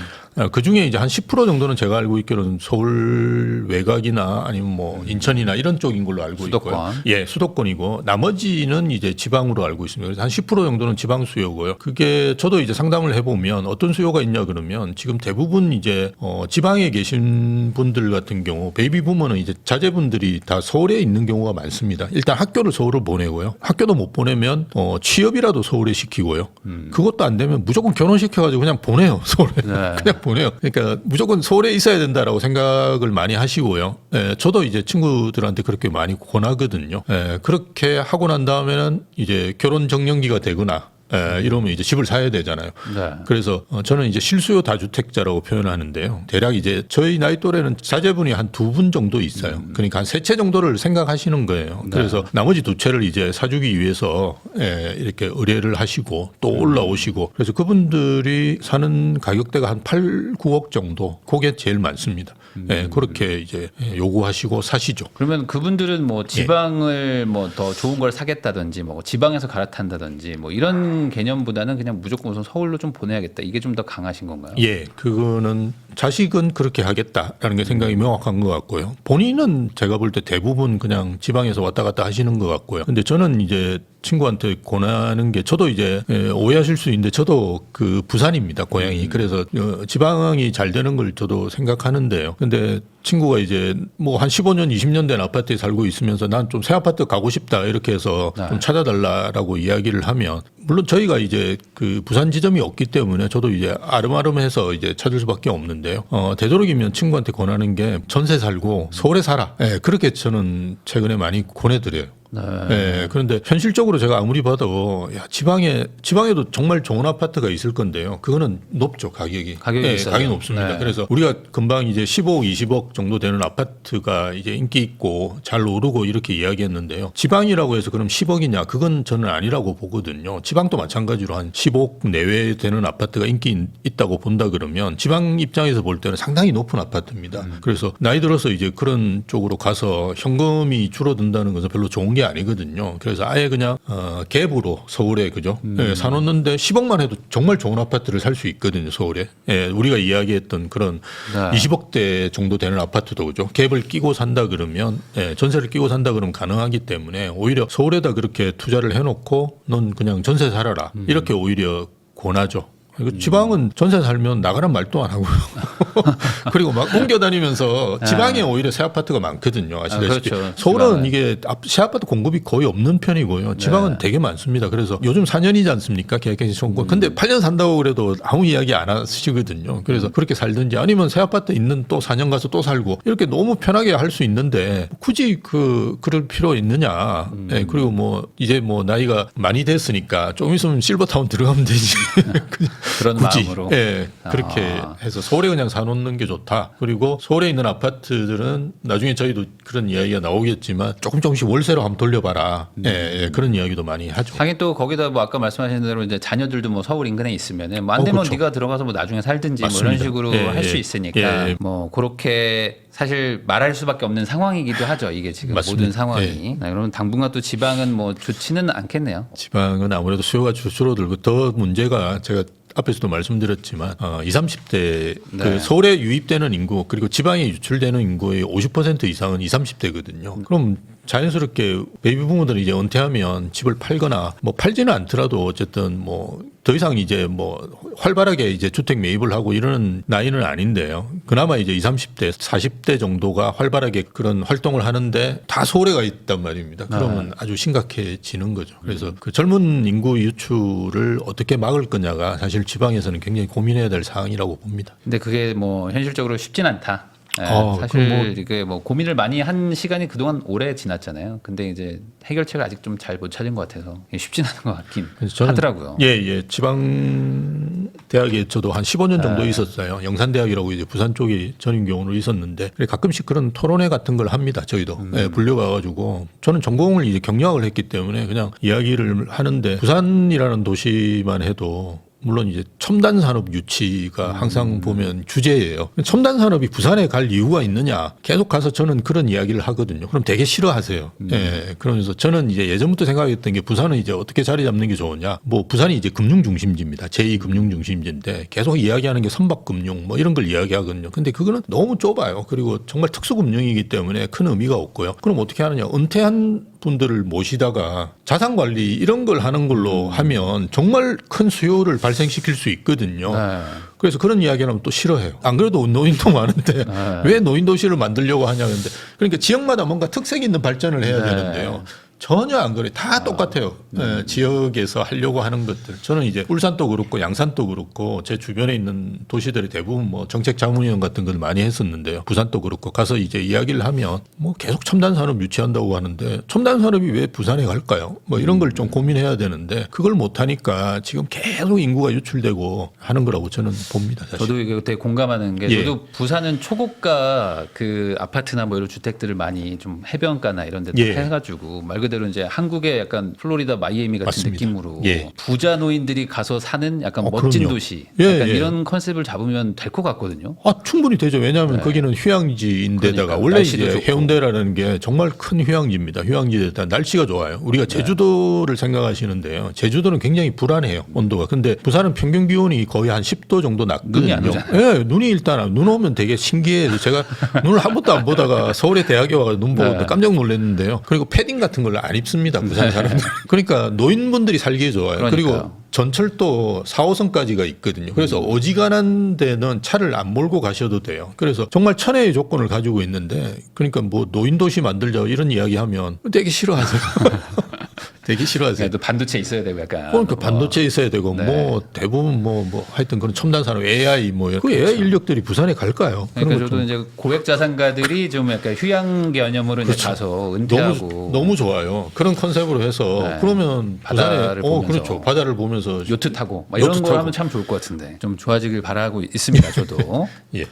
[SPEAKER 1] 그 중에 이제 한 10% 정도는 제가 알고 있기로는 서울 외곽이나 아니면 뭐 인천이나 이런 쪽인 걸로 알고 있고요. 예, 수도권이고 나머지는 이제 지방으로 알고 있습니다. 그래서 한 10% 정도는 지방 수요고요. 그게 저도 이제 상담을 해보면 어떤 수요가 있냐 그러면 지금 대부분 이제 지방에 계신 분들 같은 경우 베이비 부모는 이제 자제분들이 다 서울에 있는 경우가 많습니다. 일단 학교를 서울을 보내고요. 학교도 못 보내면 취업이라도 서울에 시키고요. 그것도 안 되면 무조건 결혼시켜가지고 그냥 보내요. 서울에. 그냥 보내요. 그러니까 무조건 서울에 있어야 된다라고 생각을 많이 하시고요. 저도 이제 친구들한테 그렇게 많이 권하거든요. 그렇게 하고 난 다음에는 이제 결혼 정년기가 되거나 이러면 이제 집을 사야 되잖아요. 그래서 저는 이제 실수요 다주택자라고 표현하는데요. 대략 이제 저희 나이 또래는 자제분이 한 2분 정도 있어요. 그러니까 한 3채 정도를 생각하시는 거예요. 그래서 나머지 2채를 이제 사주기 위해서 이렇게 의뢰를 하시고 또 올라오시고 그래서 그분들이 사는 가격대가 한 8, 9억 정도 그게 제일 많습니다. 그렇게 이제 요구하시고 사시죠.
[SPEAKER 2] 그러면 그분들은 뭐 지방을 뭐 더 좋은 걸 사겠다든지 뭐 지방에서 갈아탄다든지 뭐 이런 개념보다는 그냥 무조건 우선 서울로 좀 보내야겠다. 이게 좀 더 강하신 건가요?
[SPEAKER 1] 예, 그거는 자식은 그렇게 하겠다라는 게 생각이 명확한 것 같고요. 본인은 제가 볼 때 대부분 그냥 지방에서 왔다 갔다 하시는 것 같고요. 근데 저는 이제 친구한테 권하는 게 저도 이제 오해하실 수 있는데 저도 그 부산입니다. 고향이. 그래서 지방이 잘 되는 걸 저도 생각하는데요. 근데 친구가 이제 뭐 한 15년, 20년 된 아파트에 살고 있으면서 난 좀 새 아파트 가고 싶다 이렇게 해서 좀 찾아달라라고 이야기를 하면 물론 저희가 이제 그 부산 지점이 없기 때문에 저도 이제 아름아름해서 이제 찾을 수밖에 없는데요. 되도록이면 친구한테 권하는 게 전세 살고 서울에 살아. 그렇게 저는 최근에 많이 권해드려요. 그런데 현실적으로 제가 아무리 봐도 지방에도 정말 좋은 아파트가 있을 건데요. 그거는 높죠, 가격이 높습니다. 그래서 우리가 금방 이제 15억, 20억 정도 되는 아파트가 이제 인기 있고 잘 오르고 이렇게 이야기했는데요. 지방이라고 해서 그럼 10억이냐? 그건 저는 아니라고 보거든요. 지방도 마찬가지로 한 15억 내외 되는 아파트가 인기 있다고 본다 그러면 지방 입장에서 볼 때는 상당히 높은 아파트입니다. 그래서 나이 들어서 이제 그런 쪽으로 가서 현금이 줄어든다는 것은 별로 좋은 게 아니거든요. 그래서 아예 그냥 갭으로 서울에 그죠? 사놓는데 10억만 해도 정말 좋은 아파트를 살 수 있거든요. 서울에. 우리가 이야기했던 그런 20억대 정도 되는 아파트도 그죠? 갭을 끼고 산다 그러면 전세를 끼고 산다 그러면 가능하기 때문에 오히려 서울에다 그렇게 투자를 해놓고 넌 그냥 전세 살아라 이렇게 오히려 권하죠. 그리고 지방은 전세 살면 나가란 말도 안 하고요. 그리고 막 옮겨다니면서 지방에 오히려 새 아파트가 많거든요. 아시다시피
[SPEAKER 2] 그렇죠.
[SPEAKER 1] 서울은
[SPEAKER 2] 지방은.
[SPEAKER 1] 이게 새 아파트 공급이 거의 없는 편이고요. 지방은 되게 많습니다. 그래서 요즘 4년이지 않습니까? 계약갱신 청구. 근데 8년 산다고 그래도 아무 이야기 안 하시거든요. 그래서 그렇게 살든지 아니면 새 아파트 있는 또 4년 가서 또 살고 이렇게 너무 편하게 할 수 있는데 굳이 그럴 필요 있느냐. 네, 그리고 뭐 이제 뭐 나이가 많이 됐으니까 좀 있으면 실버타운 들어가면 되지.
[SPEAKER 2] 그런
[SPEAKER 1] 굳이.
[SPEAKER 2] 마음으로.
[SPEAKER 1] 예, 그렇게
[SPEAKER 2] 아.
[SPEAKER 1] 해서 서울에 그냥 사놓는 게 좋다. 그리고 서울에 있는 아파트들은 나중에 저희도 그런 이야기가 나오겠지만 조금씩 월세로 한번 돌려봐라. 예, 그런 이야기도 많이 하죠.
[SPEAKER 2] 하긴 또 거기다 뭐 아까 말씀하신 대로 이제 자녀들도 뭐 서울 인근에 있으면은 뭐 안 되면
[SPEAKER 1] 그렇죠.
[SPEAKER 2] 네가 들어가서 뭐 나중에 살든지 뭐
[SPEAKER 1] 맞습니다.
[SPEAKER 2] 이런 식으로
[SPEAKER 1] 예,
[SPEAKER 2] 할 수
[SPEAKER 1] 예.
[SPEAKER 2] 있으니까
[SPEAKER 1] 예.
[SPEAKER 2] 뭐 그렇게 사실 말할 수밖에 없는 상황이기도 하죠. 이게 지금
[SPEAKER 1] 맞습니다.
[SPEAKER 2] 모든 상황이. 그러면 당분간 또 지방은 뭐 좋지는 않겠네요.
[SPEAKER 1] 지방은 아무래도 수요가 줄어들고 더 문제가 제가 앞에서도 말씀드렸지만 20, 30대
[SPEAKER 2] 네.
[SPEAKER 1] 그 서울에 유입되는 인구 그리고 지방에 유출되는 인구의 50% 이상은 20, 30대거든요. 그럼 자연스럽게 베이비 부모들이 이제 은퇴하면 집을 팔거나 뭐 팔지는 않더라도 어쨌든 뭐 더 이상 이제 뭐 활발하게 이제 주택 매입을 하고 이러는 나이는 아닌데요. 그나마 이제 20, 30대, 40대 정도가 활발하게 그런 활동을 하는데 다 서울에 가 있단 말입니다. 그러면 아주 심각해지는 거죠. 그래서 그 젊은 인구 유출을 어떻게 막을 거냐가 사실 지방에서는 굉장히 고민해야 될 사항이라고 봅니다.
[SPEAKER 2] 근데 그게 뭐 현실적으로 쉽진 않다. 예, 사실
[SPEAKER 1] 그럼 뭐-
[SPEAKER 2] 이게 뭐 고민을 많이 한 시간이 그동안 오래 지났잖아요. 근데 이제 해결책을 아직 좀 잘 못 찾은 것 같아서 쉽진 않은 것 같긴
[SPEAKER 1] 그래서 저는
[SPEAKER 2] 하더라고요.
[SPEAKER 1] 예. 지방 대학에 저도 한 15년 정도 있었어요. 영산대학이라고 이제 부산 쪽에 전임 교원으로 있었는데 가끔씩 그런 토론회 같은 걸 합니다. 저희도 예, 불려가가지고 저는 전공을 이제 경영학을 했기 때문에 그냥 이야기를 하는데 부산이라는 도시만 해도 물론 이제 첨단 산업 유치가 항상 보면 주제예요. 첨단 산업이 부산에 갈 이유가 있느냐? 계속 가서 저는 그런 이야기를 하거든요. 그럼 되게 싫어하세요. 예. 그러면서 저는 이제 예전부터 생각했던 게 부산은 이제 어떻게 자리 잡는 게 좋으냐? 뭐 부산이 이제 금융 중심지입니다. 제2 금융 중심지인데 계속 이야기하는 게 선박금융 뭐 이런 걸 이야기하거든요. 근데 그거는 너무 좁아요. 그리고 정말 특수금융이기 때문에 큰 의미가 없고요. 그럼 어떻게 하느냐? 은퇴한 분들을 모시다가 자산 관리 이런 걸 하는 걸로 하면 정말 큰 수요를 발생시킬 수 있거든요.
[SPEAKER 2] 네.
[SPEAKER 1] 그래서 그런 이야기를 하면 또 싫어해요. 안 그래도 노인도 많은데 왜 노인 도시를 만들려고 하냐 근데 그러니까 지역마다 뭔가 특색 있는 발전을 해야 되는데요. 전혀 안 그래. 다 똑같아요. 예, 지역에서 하려고 하는 것들. 저는 이제 울산도 그렇고 양산도 그렇고 제 주변에 있는 도시들이 대부분 뭐 정책 자문위원 같은 걸 많이 했었는데요. 부산도 그렇고 가서 이제 이야기를 하면 뭐 계속 첨단 산업 유치한다고 하는데 첨단 산업이 왜 부산에 갈까요? 뭐 이런 걸 좀 고민해야 되는데 그걸 못 하니까 지금 계속 인구가 유출되고 하는 거라고 저는 봅니다. 사실.
[SPEAKER 2] 저도 이게 되게 공감하는 게
[SPEAKER 1] 예.
[SPEAKER 2] 저도 부산은 초고가 그 아파트나 뭐 이런 주택들을 많이 좀 해변가나 이런 데
[SPEAKER 1] 예.
[SPEAKER 2] 해가지고 말 그대로 이제 한국의 약간 플로리다 마이애미 같은
[SPEAKER 1] 맞습니다.
[SPEAKER 2] 느낌으로
[SPEAKER 1] 예.
[SPEAKER 2] 부자 노인들이 가서 사는 약간 멋진
[SPEAKER 1] 그럼요.
[SPEAKER 2] 도시
[SPEAKER 1] 예,
[SPEAKER 2] 약간
[SPEAKER 1] 예.
[SPEAKER 2] 이런 컨셉을 잡으면 될 것 같거든요.
[SPEAKER 1] 충분히 되죠. 왜냐하면 거기는 휴양지인데다가
[SPEAKER 2] 그러니까요.
[SPEAKER 1] 원래
[SPEAKER 2] 날씨도
[SPEAKER 1] 이제
[SPEAKER 2] 좋고.
[SPEAKER 1] 해운대라는 게 정말 큰 휴양지입니다. 휴양지에다 날씨가 좋아요. 우리가 제주도를 생각하시는데요. 제주도는 굉장히 불안해요. 온도가. 근데 부산은 평균 기온이 거의 한 10도 정도 낮거든요.
[SPEAKER 2] 눈이 안 오잖아요.
[SPEAKER 1] 예, 눈이 일단 눈 오면 되게 신기해요. 제가 눈을 한 번도 안 보다가 서울에 대학에 와서 눈 보고
[SPEAKER 2] 네.
[SPEAKER 1] 깜짝 놀랐는데요. 그리고 패딩 같은 걸 안 입습니다. 부산 사람들. 그러니까 노인분들이 살기에 좋아요. 그리고
[SPEAKER 2] 그러니까요.
[SPEAKER 1] 전철도 4호선까지가 있거든요. 그래서 어지간한 데는 차를 안 몰고 가셔도 돼요. 그래서 정말 천혜의 조건을 가지고 있는데 그러니까 뭐 노인도시 만들자 이런 이야기하면 되게 싫어하세요. 되게 싫어하세요.
[SPEAKER 2] 또 반도체 있어야 되고 약간.
[SPEAKER 1] 그러니까 반도체 있어야 되고
[SPEAKER 2] 네.
[SPEAKER 1] 뭐 대부분 뭐 하여튼 그런 첨단 산업 AI 뭐 그 AI 인력들이 부산에 갈까요?
[SPEAKER 2] 그러니까
[SPEAKER 1] 그런 거
[SPEAKER 2] 저도 이제 고액 자산가들이 좀 약간 휴양 개념으로 이제
[SPEAKER 1] 그렇죠.
[SPEAKER 2] 가서 은퇴하고
[SPEAKER 1] 너무 좋아요. 그런 컨셉으로 해서
[SPEAKER 2] 네.
[SPEAKER 1] 그러면
[SPEAKER 2] 바다를
[SPEAKER 1] 부산에
[SPEAKER 2] 보면서.
[SPEAKER 1] 그렇죠. 바다를 보면서
[SPEAKER 2] 요트 타고 막 이런
[SPEAKER 1] 요트
[SPEAKER 2] 거
[SPEAKER 1] 타고.
[SPEAKER 2] 하면 참 좋을 것 같은데 좀 좋아지길 바라고 있습니다. 저도.
[SPEAKER 1] 예.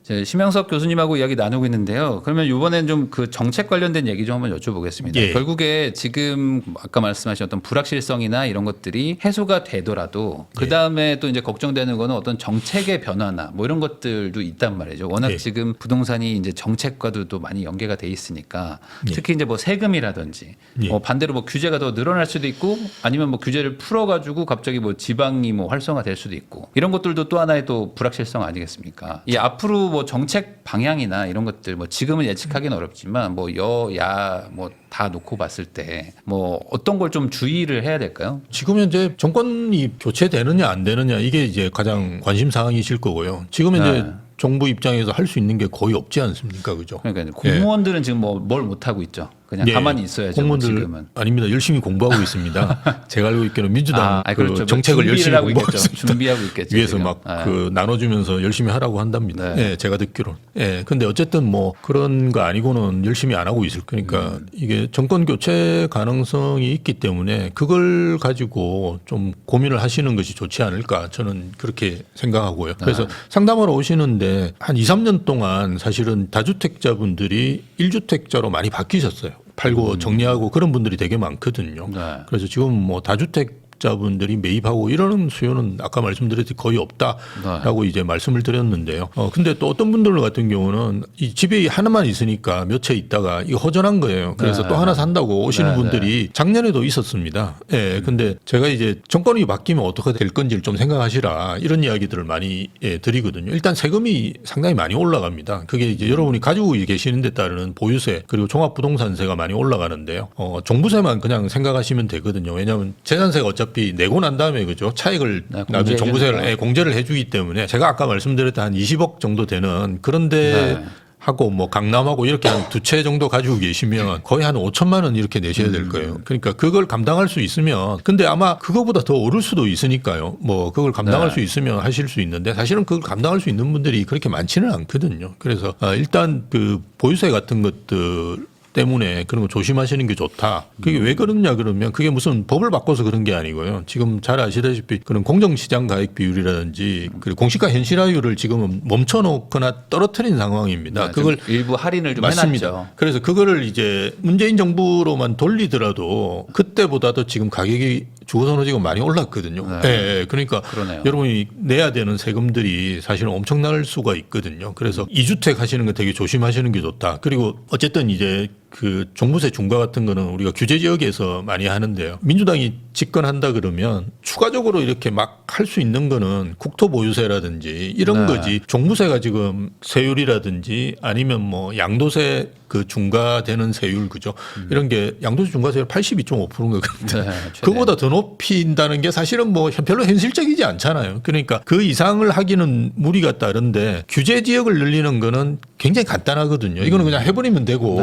[SPEAKER 2] 이제 심영석 교수님하고 이야기 나누고 있는데요. 그러면 이번엔 좀 그 정책 관련된 얘기 좀 한번 여쭤보겠습니다.
[SPEAKER 1] 예.
[SPEAKER 2] 결국에 지금 아까 말씀하신 어떤 불확실성이나 이런 것들이 해소가 되더라도 그 다음에 또 이제 걱정되는 거는 어떤 정책의 변화나 뭐 이런 것들도 있단 말이죠. 워낙
[SPEAKER 1] 예.
[SPEAKER 2] 지금 부동산이 이제 정책과도 또 많이 연계가 돼 있으니까
[SPEAKER 1] 예.
[SPEAKER 2] 특히 이제 뭐 세금이라든지
[SPEAKER 1] 예.
[SPEAKER 2] 반대로 뭐 규제가 더 늘어날 수도 있고 아니면 뭐 규제를 풀어가지고 갑자기 뭐 지방이 뭐 활성화될 수도 있고 이런 것들도 또 하나의 또 불확실성 아니겠습니까? 이 앞으로 뭐 뭐 정책 방향이나 이런 것들 뭐 지금은 예측하기는 어렵지만 뭐 여야 뭐 다 놓고 봤을 때 뭐 어떤 걸 좀 주의를 해야 될까요?
[SPEAKER 1] 지금 현재 정권이 교체되느냐 안 되느냐 이게 이제 가장 관심 사항이실 거고요. 지금 현재
[SPEAKER 2] 네.
[SPEAKER 1] 정부 입장에서 할 수 있는 게 거의 없지 않습니까, 그죠?
[SPEAKER 2] 그러니까 공무원들은 지금 뭐 뭘 못 하고 있죠. 그냥
[SPEAKER 1] 예,
[SPEAKER 2] 가만히 있어야죠. 뭐
[SPEAKER 1] 공무원들
[SPEAKER 2] 지금은.
[SPEAKER 1] 아닙니다. 열심히 공부하고 있습니다. 제가 알고 있기로는 민주당 그
[SPEAKER 2] 그렇죠.
[SPEAKER 1] 정책을
[SPEAKER 2] 준비를
[SPEAKER 1] 열심히
[SPEAKER 2] 하고
[SPEAKER 1] 공부하고
[SPEAKER 2] 있겠죠.
[SPEAKER 1] 있습니다.
[SPEAKER 2] 준비하고 있겠죠.
[SPEAKER 1] 위에서
[SPEAKER 2] 지금.
[SPEAKER 1] 막 그 나눠주면서 열심히 하라고 한답니다. 예, 제가 듣기로는. 예, 근데 어쨌든 뭐 그런 거 아니고는 열심히 안 하고 있을 거니까 이게 정권 교체 가능성이 있기 때문에 그걸 가지고 좀 고민을 하시는 것이 좋지 않을까 저는 그렇게 생각하고요. 그래서 상담하러 오시는데 한 2, 3년 동안 사실은 다주택자분들이 1주택자로 많이 바뀌셨어요. 팔고 정리하고 그런 분들이 되게 많거든요.
[SPEAKER 2] 네.
[SPEAKER 1] 그래서 지금 뭐 다주택자분들이 매입하고 이러는 수요는 아까 말씀드렸듯이 거의 없다라고 이제 말씀을 드렸는데요. 근데 또 어떤 분들 같은 경우는 이 집이 하나만 있으니까 몇 채 있다가 이거 허전한 거예요. 그래서 또 하나 산다고 오시는 분들이 작년에도 있었습니다. 예. 근데 제가 이제 정권이 바뀌면 어떻게 될 건지를 좀 생각하시라 이런 이야기들을 많이 드리거든요. 일단 세금이 상당히 많이 올라갑니다. 그게 이제 여러분이 가지고 계시는 데 따르는 보유세 그리고 종합부동산세가 많이 올라가는데요. 종부세만 그냥 생각하시면 되거든요. 왜냐하면 재산세가 어차피 내고 난 다음에 그죠 차익을 나중에 종부세를 공제를 해주기 때문에 제가 아까 말씀드렸던 한 20억 정도 되는 그런데 하고 뭐 강남하고 이렇게 한 두 채 정도 가지고 계시면 거의 한 5천만 원 이렇게 내셔야 될 거예요. 그러니까 그걸 감당할 수 있으면 근데 아마 그거보다 더 오를 수도 있으니까요. 뭐 그걸 감당할 수 있으면 하실 수 있는데 사실은 그걸 감당할 수 있는 분들이 그렇게 많지는 않거든요. 그래서 일단 그 보유세 같은 것들 때문에 그런 거 조심하시는 게 좋다. 그게 왜 그러냐 그러면 그게 무슨 법을 바꿔서 그런 게 아니고요. 지금 잘 아시다시피 그런 공정시장 가액 비율이라든지 그리고 공시가 현실화율을 지금은 멈춰놓거나 떨어뜨린 상황입니다.
[SPEAKER 2] 네,
[SPEAKER 1] 그걸
[SPEAKER 2] 일부 할인을 좀
[SPEAKER 1] 맞습니다.
[SPEAKER 2] 해놨죠.
[SPEAKER 1] 그래서 그거를 이제 문재인 정부로만 돌리더라도 그때보다도 지금 가격이 주거선호 지금 많이 올랐거든요. 예, 그러니까
[SPEAKER 2] 그러네요.
[SPEAKER 1] 여러분이 내야 되는 세금들이 사실은 엄청날 수가 있거든요. 그래서 2주택 하시는 거 되게 조심하시는 게 좋다. 그리고 어쨌든 이제 그 종부세 중과 같은 거는 우리가 규제 지역에서 많이 하는데요. 민주당이 집권한다 그러면 추가적으로 이렇게 막 할 수 있는 거는 국토보유세라든지 이런 거지. 종부세가 지금 세율이라든지 아니면 뭐 양도세 그 중과되는 세율 그죠. 이런 게 양도세 중과세율 82.5%인가 그런데 그거보다 더 높인다는 게 사실은 뭐 별로 현실적이지 않잖아요. 그러니까 그 이상을 하기는 무리가 따른데 규제 지역을 늘리는 거는 굉장히 간단하거든요. 이거는 그냥 해버리면 되고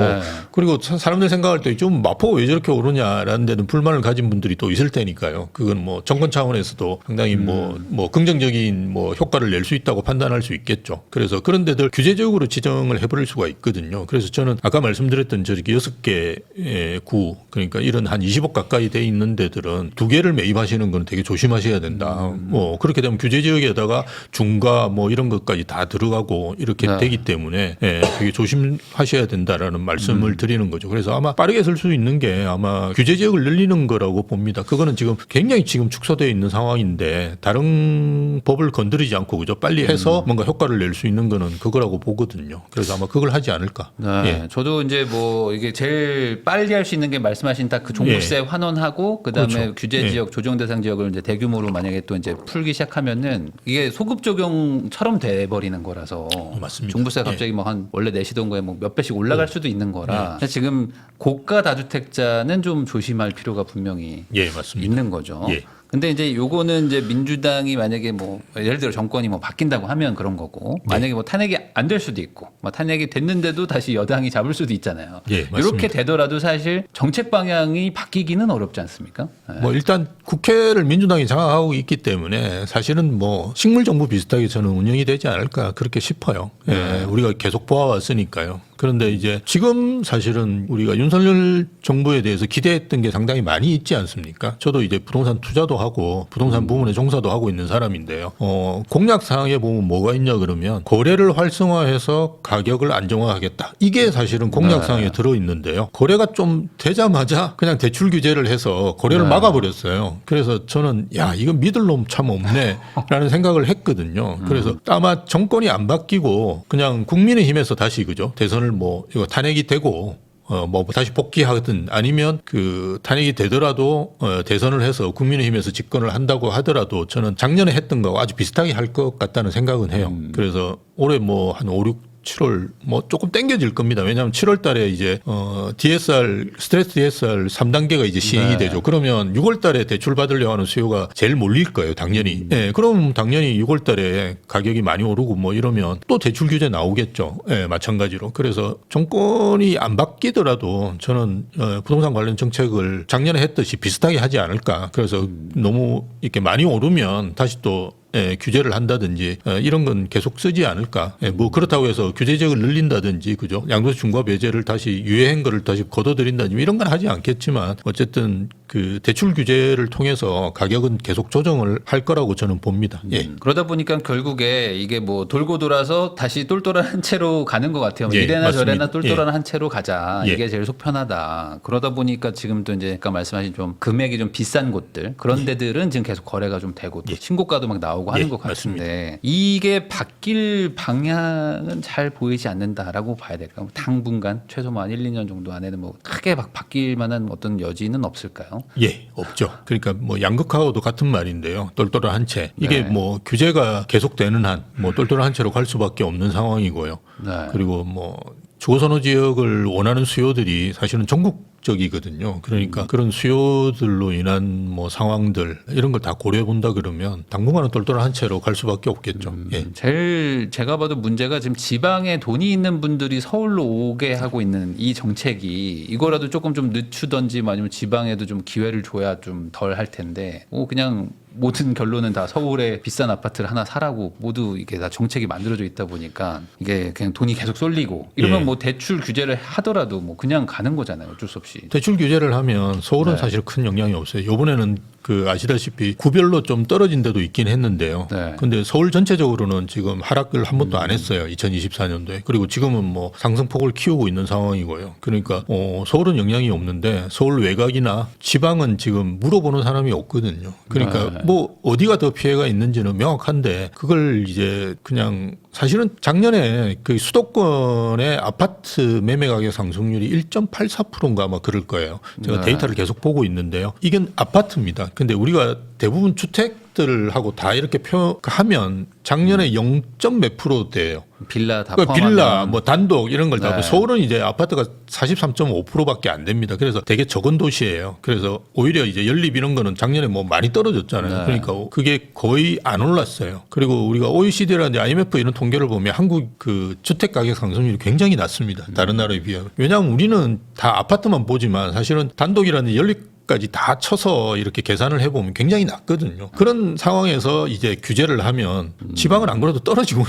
[SPEAKER 1] 그리고 사람들 생각할 때 좀 마포가 왜 저렇게 오르냐라는 데는 불만을 가진 분들이 또 있을 테니까요. 그건 뭐 정권 차원에서도 상당히 뭐 긍정적인 뭐 효과를 낼 수 있다고 판단할 수 있겠죠. 그래서 그런 데들 규제적으로 지정을 해버릴 수가 있거든요. 그래서 저는 아까 말씀드렸던 저렇게 6개 구 그러니까 이런 한 20억 가까이 돼 있는 데들은 2개를 매입하시는 건 되게 조심하셔야 된다. 뭐 그렇게 되면 규제 지역에다가 중과 뭐 이런 것까지 다 들어가고 이렇게 되기 때문에 되게 조심하셔야 된다라는 말씀을 드리는 거죠. 그래서 아마 빠르게 쓸 수 있는 게 아마 규제 지역을 늘리는 거라고 봅니다. 그거는 지금 굉장히 지금 축소되어 있는 상황인데 다른 법을 건드리지 않고 그죠 빨리 해서 뭔가 효과를 낼 수 있는 거는 그거라고 보거든요. 그래서 아마 그걸 하지 않을까.
[SPEAKER 2] 네, 저도 이제 뭐 이게 제일 빨리 할 수 있는 게 말씀하신 딱 그 종부세 환원하고 그다음에
[SPEAKER 1] 그렇죠.
[SPEAKER 2] 규제 지역 조정 대상 지역을 이제 대규모로 만약에 또 이제 풀기 시작하면은 이게 소급 적용처럼 돼 버리는 거라서
[SPEAKER 1] 맞습니다.
[SPEAKER 2] 종부세가 갑자기 뭐 한 원래 내시던 거에 뭐 몇 배씩 올라갈 수도 있는 거라 지금 고가 다주택자는 좀 조심할 필요가 분명히
[SPEAKER 1] 맞습니다.
[SPEAKER 2] 있는 거죠.
[SPEAKER 1] 예.
[SPEAKER 2] 근데 이제 요거는 이제 민주당이 만약에 뭐 예를 들어 정권이 뭐 바뀐다고 하면 그런 거고 만약에 뭐 탄핵이 안 될 수도 있고 뭐 탄핵이 됐는데도 다시 여당이 잡을 수도 있잖아요.
[SPEAKER 1] 맞습니다.
[SPEAKER 2] 이렇게 되더라도 사실 정책 방향이 바뀌기는 어렵지 않습니까?
[SPEAKER 1] 뭐 일단 국회를 민주당이 장악하고 있기 때문에 사실은 뭐 식물 정부 비슷하게 저는 운영이 되지 않을까 그렇게 싶어요. 우리가 계속 보아왔으니까요. 그런데 이제 지금 사실은 우리가 윤석열 정부에 대해서 기대했던 게 상당히 많이 있지 않습니까? 저도 이제 부동산 투자도 하고 부동산 부문에 종사도 하고 있는 사람인데요. 공약 사항에 보면 뭐가 있냐 그러면 거래를 활성화해서 가격을 안정화하겠다. 이게 사실은 공약 사항에 들어있는데요. 거래가 좀 되자마자 그냥 대출 규제를 해서 거래를 막아버렸어요. 그래서 저는 야 이건 믿을 놈 참 없네라는 생각을 했거든요. 그래서 아마 정권이 안 바뀌고 그냥 국민의힘에서 다시 그죠 대선을 뭐 이거 탄핵이 되고 뭐 다시 복귀하든 아니면 그 탄핵이 되더라도 대선을 해서 국민의힘에서 집권을 한다고 하더라도 저는 작년에 했던 거와 아주 비슷하게 할 것 같다는 생각은 해요. 그래서 올해 뭐 한 5, 6 7월 뭐 조금 땡겨질 겁니다. 왜냐하면 7월 달에 이제 DSR 스트레스 DSR 3단계가 이제 시행이 되죠. 그러면 6월 달에 대출 받으려고 하는 수요가 제일 몰릴 거예요, 당연히. 그럼 당연히 6월 달에 가격이 많이 오르고 뭐 이러면 또 대출 규제 나오겠죠. 마찬가지로. 그래서 정권이 안 바뀌더라도 저는 부동산 관련 정책을 작년에 했듯이 비슷하게 하지 않을까. 그래서 너무 이렇게 많이 오르면 다시 또 규제를 한다든지 이런 건 계속 쓰지 않을까. 뭐 그렇다고 해서 규제적을 늘린다든지 그죠. 양도세 중과 배제를 다시 유예한 거를 다시 걷어들인다든지 이런 건 하지 않겠지만 어쨌든 그 대출 규제를 통해서 가격은 계속 조정을 할 거라고 저는 봅니다.
[SPEAKER 2] 그러다 보니까 결국에 이게 뭐 돌고 돌아서 다시 똘똘한 한 채로 가는 것 같아요. 이래나
[SPEAKER 1] 맞습니다.
[SPEAKER 2] 저래나 똘똘한 한 채로 가자. 이게 제일 속편하다. 그러다 보니까 지금 또 이제 아까 말씀하신 좀 금액이 좀 비싼 곳들 그런 데들은 지금 계속 거래가 좀 되고 또 신고가도 막 나오고 하는 것 같은데
[SPEAKER 1] 맞습니다.
[SPEAKER 2] 이게 바뀔 방향은 잘 보이지 않는다라고 봐야 될까요? 당분간 최소한 1, 2년 정도 안에는 뭐 크게 막 바뀔 만한 어떤 여지는 없을까요?
[SPEAKER 1] 없죠. 그러니까 뭐 양극화와도 같은 말인데요. 똘똘한 한 채. 이게 뭐 규제가 계속되는 한 뭐 똘똘한 한 채로 갈 수밖에 없는 상황이고요. 그리고 뭐 주거선호 지역을 원하는 수요들이 사실은 전국적이거든요. 그러니까 그런 수요들로 인한 뭐 상황들 이런 걸 다 고려해 본다 그러면 당분간은 똘똘한 한 채로 갈 수밖에 없겠죠.
[SPEAKER 2] 제일 제가 봐도 문제가 지금 지방에 돈이 있는 분들이 서울로 오게 하고 있는 이 정책이 이거라도 조금 좀 늦추던지 아니면 지방에도 좀 기회를 줘야 좀 덜 할 텐데 그냥 모든 결론은 다 서울에 비싼 아파트를 하나 사라고 모두 이게 다 정책이 만들어져 있다 보니까 이게 그냥 돈이 계속 쏠리고 이러면 뭐 대출 규제를 하더라도 뭐 그냥 가는 거잖아요. 어쩔 수 없이.
[SPEAKER 1] 대출 규제를 하면 서울은 사실 큰 영향이 없어요. 이번에는 그 아시다시피 구별로 좀 떨어진 데도 있긴 했는데요. 근데 서울 전체적으로는 지금 하락을 한 번도 안 했어요. 2024년도에. 그리고 지금은 뭐 상승폭을 키우고 있는 상황이고요. 그러니까 서울은 영향이 없는데 서울 외곽이나 지방은 지금 물어보는 사람이 없거든요. 그러니까 뭐 어디가 더 피해가 있는지는 명확한데 그걸 이제 그냥 사실은 작년에 그 수도권의 아파트 매매 가격 상승률이 1.84%인가 아마 그럴 거예요. 제가 데이터를 계속 보고 있는데요. 이건 아파트입니다. 근데 우리가 대부분 주택들을 하고 다 이렇게 하면 작년에 0. 몇 %대예요.
[SPEAKER 2] 빌라 다
[SPEAKER 1] 그러니까
[SPEAKER 2] 포함하면
[SPEAKER 1] 빌라 뭐 단독 이런 걸 다 서울은 이제 아파트가 43.5%밖에 안 됩니다. 그래서 되게 적은 도시예요. 그래서 오히려 이제 연립 이런 거는 작년에 뭐 많이 떨어졌잖아요. 그러니까 그게 거의 안 올랐어요. 그리고 우리가 OECD라든지 IMF 이런 통계를 보면 한국 그 주택 가격 상승률이 굉장히 낮습니다. 다른 나라에 비하면. 왜냐하면 우리는 다 아파트만 보지만 사실은 단독이라든지 연립 까지 다 쳐서 이렇게 계산을 해보면 굉장히 낮거든요. 그런 상황에서 이제 규제를 하면 지방은 안 그래도 떨어지고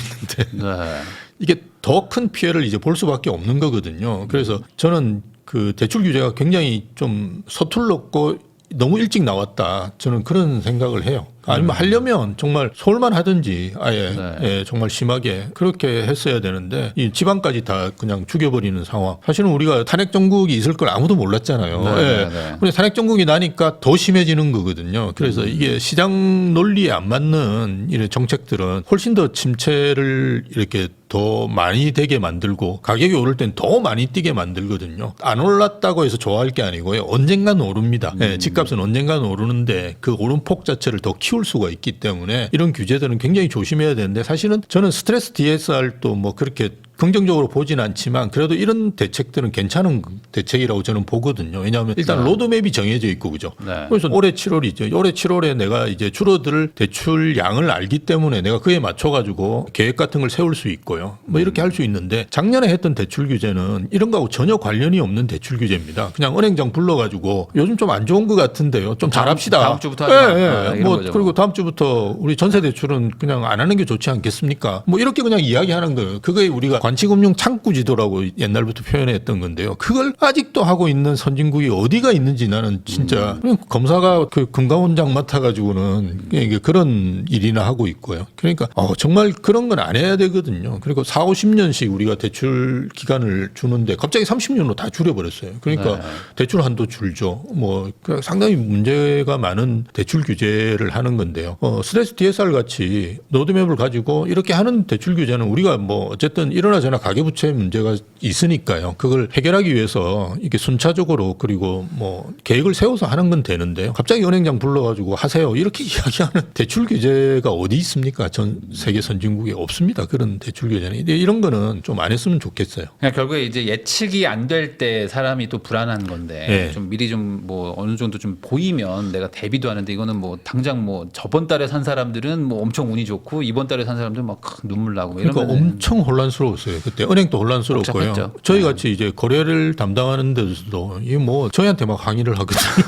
[SPEAKER 1] 있는데 이게 더 큰 피해를 이제 볼 수밖에 없는 거거든요. 그래서 저는 그 대출 규제가 굉장히 좀 서툴렀고 너무 일찍 나왔다. 저는 그런 생각을 해요. 아니면 하려면 정말 서울만 하든지 아예 정말 심하게 그렇게 했어야 되는데 이 지방까지 다 그냥 죽여버리는 상황. 사실은 우리가 탄핵 정국이 있을 걸 아무도 몰랐잖아요. 근데 탄핵 정국이 나니까 더 심해지는 거거든요. 그래서 이게 시장 논리에 안 맞는 이런 정책들은 훨씬 더 침체를 이렇게 더 많이 되게 만들고 가격이 오를 땐 더 많이 뛰게 만들거든요. 안 올랐다고 해서 좋아할 게 아니고요. 언젠간 오릅니다. 집값은 언젠간 오르는데 그 오름폭 자체를 더 키울 수가 있기 때문에 이런 규제들은 굉장히 조심해야 되는데 사실은 저는 스트레스 DSR도 뭐 그렇게 긍정적으로 보진 않지만 그래도 이런 대책들은 괜찮은 대책이라고 저는 보거든요. 왜냐하면 일단 로드맵이 정해져 있고 그죠. 그래서 올해 7월이죠. 올해 7월에 내가 이제 줄어들 대출 양을 알기 때문에 내가 그에 맞춰가지고 계획 같은 걸 세울 수 있고요. 뭐 이렇게 할 수 있는데 작년에 했던 대출 규제는 이런 거하고 전혀 관련이 없는 대출 규제입니다. 그냥 은행장 불러가지고 요즘 좀 안 좋은 것 같은데요. 좀 잘합시다.
[SPEAKER 2] 다음 주부터 하자.
[SPEAKER 1] 뭐 그리고 다음 주부터 우리 전세 대출은 그냥 안 하는 게 좋지 않겠습니까? 뭐 이렇게 그냥 이야기하는 거예요. 그거에 우리가 관치금융 창구지도라고 옛날부터 표현했던 건데요. 그걸 아직도 하고 있는 선진국이 어디가 있는지 나는 진짜 검사가 그 금감원장 맡아가지고는 이게 그런 일이나 하고 있고요. 그러니까 정말 그런 건 안 해야 되거든요. 그리고 4, 50년씩 우리가 대출 기간을 주는데 갑자기 30년으로 다 줄여버렸어요. 그러니까 대출 한도 줄죠. 뭐 상당히 문제가 많은 대출 규제를 하는 건데요. 스트레스 DSR 같이 로드맵을 가지고 이렇게 하는 대출 규제는 우리가 뭐 어쨌든 일어날 언제나 저나 가계부채 문제가 있으니까요. 그걸 해결하기 위해서 이게 순차적으로 그리고 뭐 계획을 세워서 하는 건 되는데요. 갑자기 은행장 불러가지고 하세요 이렇게 이야기하는 대출 규제가 어디 있습니까? 전 세계 선진국에 없습니다. 그런 대출 규제는. 근데 이런 거는 좀 안 했으면 좋겠어요.
[SPEAKER 2] 그러니까 결국에 이제 예측이 안 될 때 사람이 또 불안한 건데
[SPEAKER 1] 네.
[SPEAKER 2] 좀 미리 좀 뭐 어느 정도 좀 보이면 내가 대비도 하는데 이거는 뭐 당장 뭐 저번 달에 산 사람들은 뭐 엄청 운이 좋고 이번 달에 산 사람들은 막 눈물 나고 뭐
[SPEAKER 1] 그러니까
[SPEAKER 2] 이러면은
[SPEAKER 1] 엄청 혼란스러웠어요. 그때 은행도 혼란스럽고요.
[SPEAKER 2] 복잡했죠.
[SPEAKER 1] 저희 같이 이제 거래를 담당하는 데서도 이게 뭐 저희한테 막 항의를 하거든요.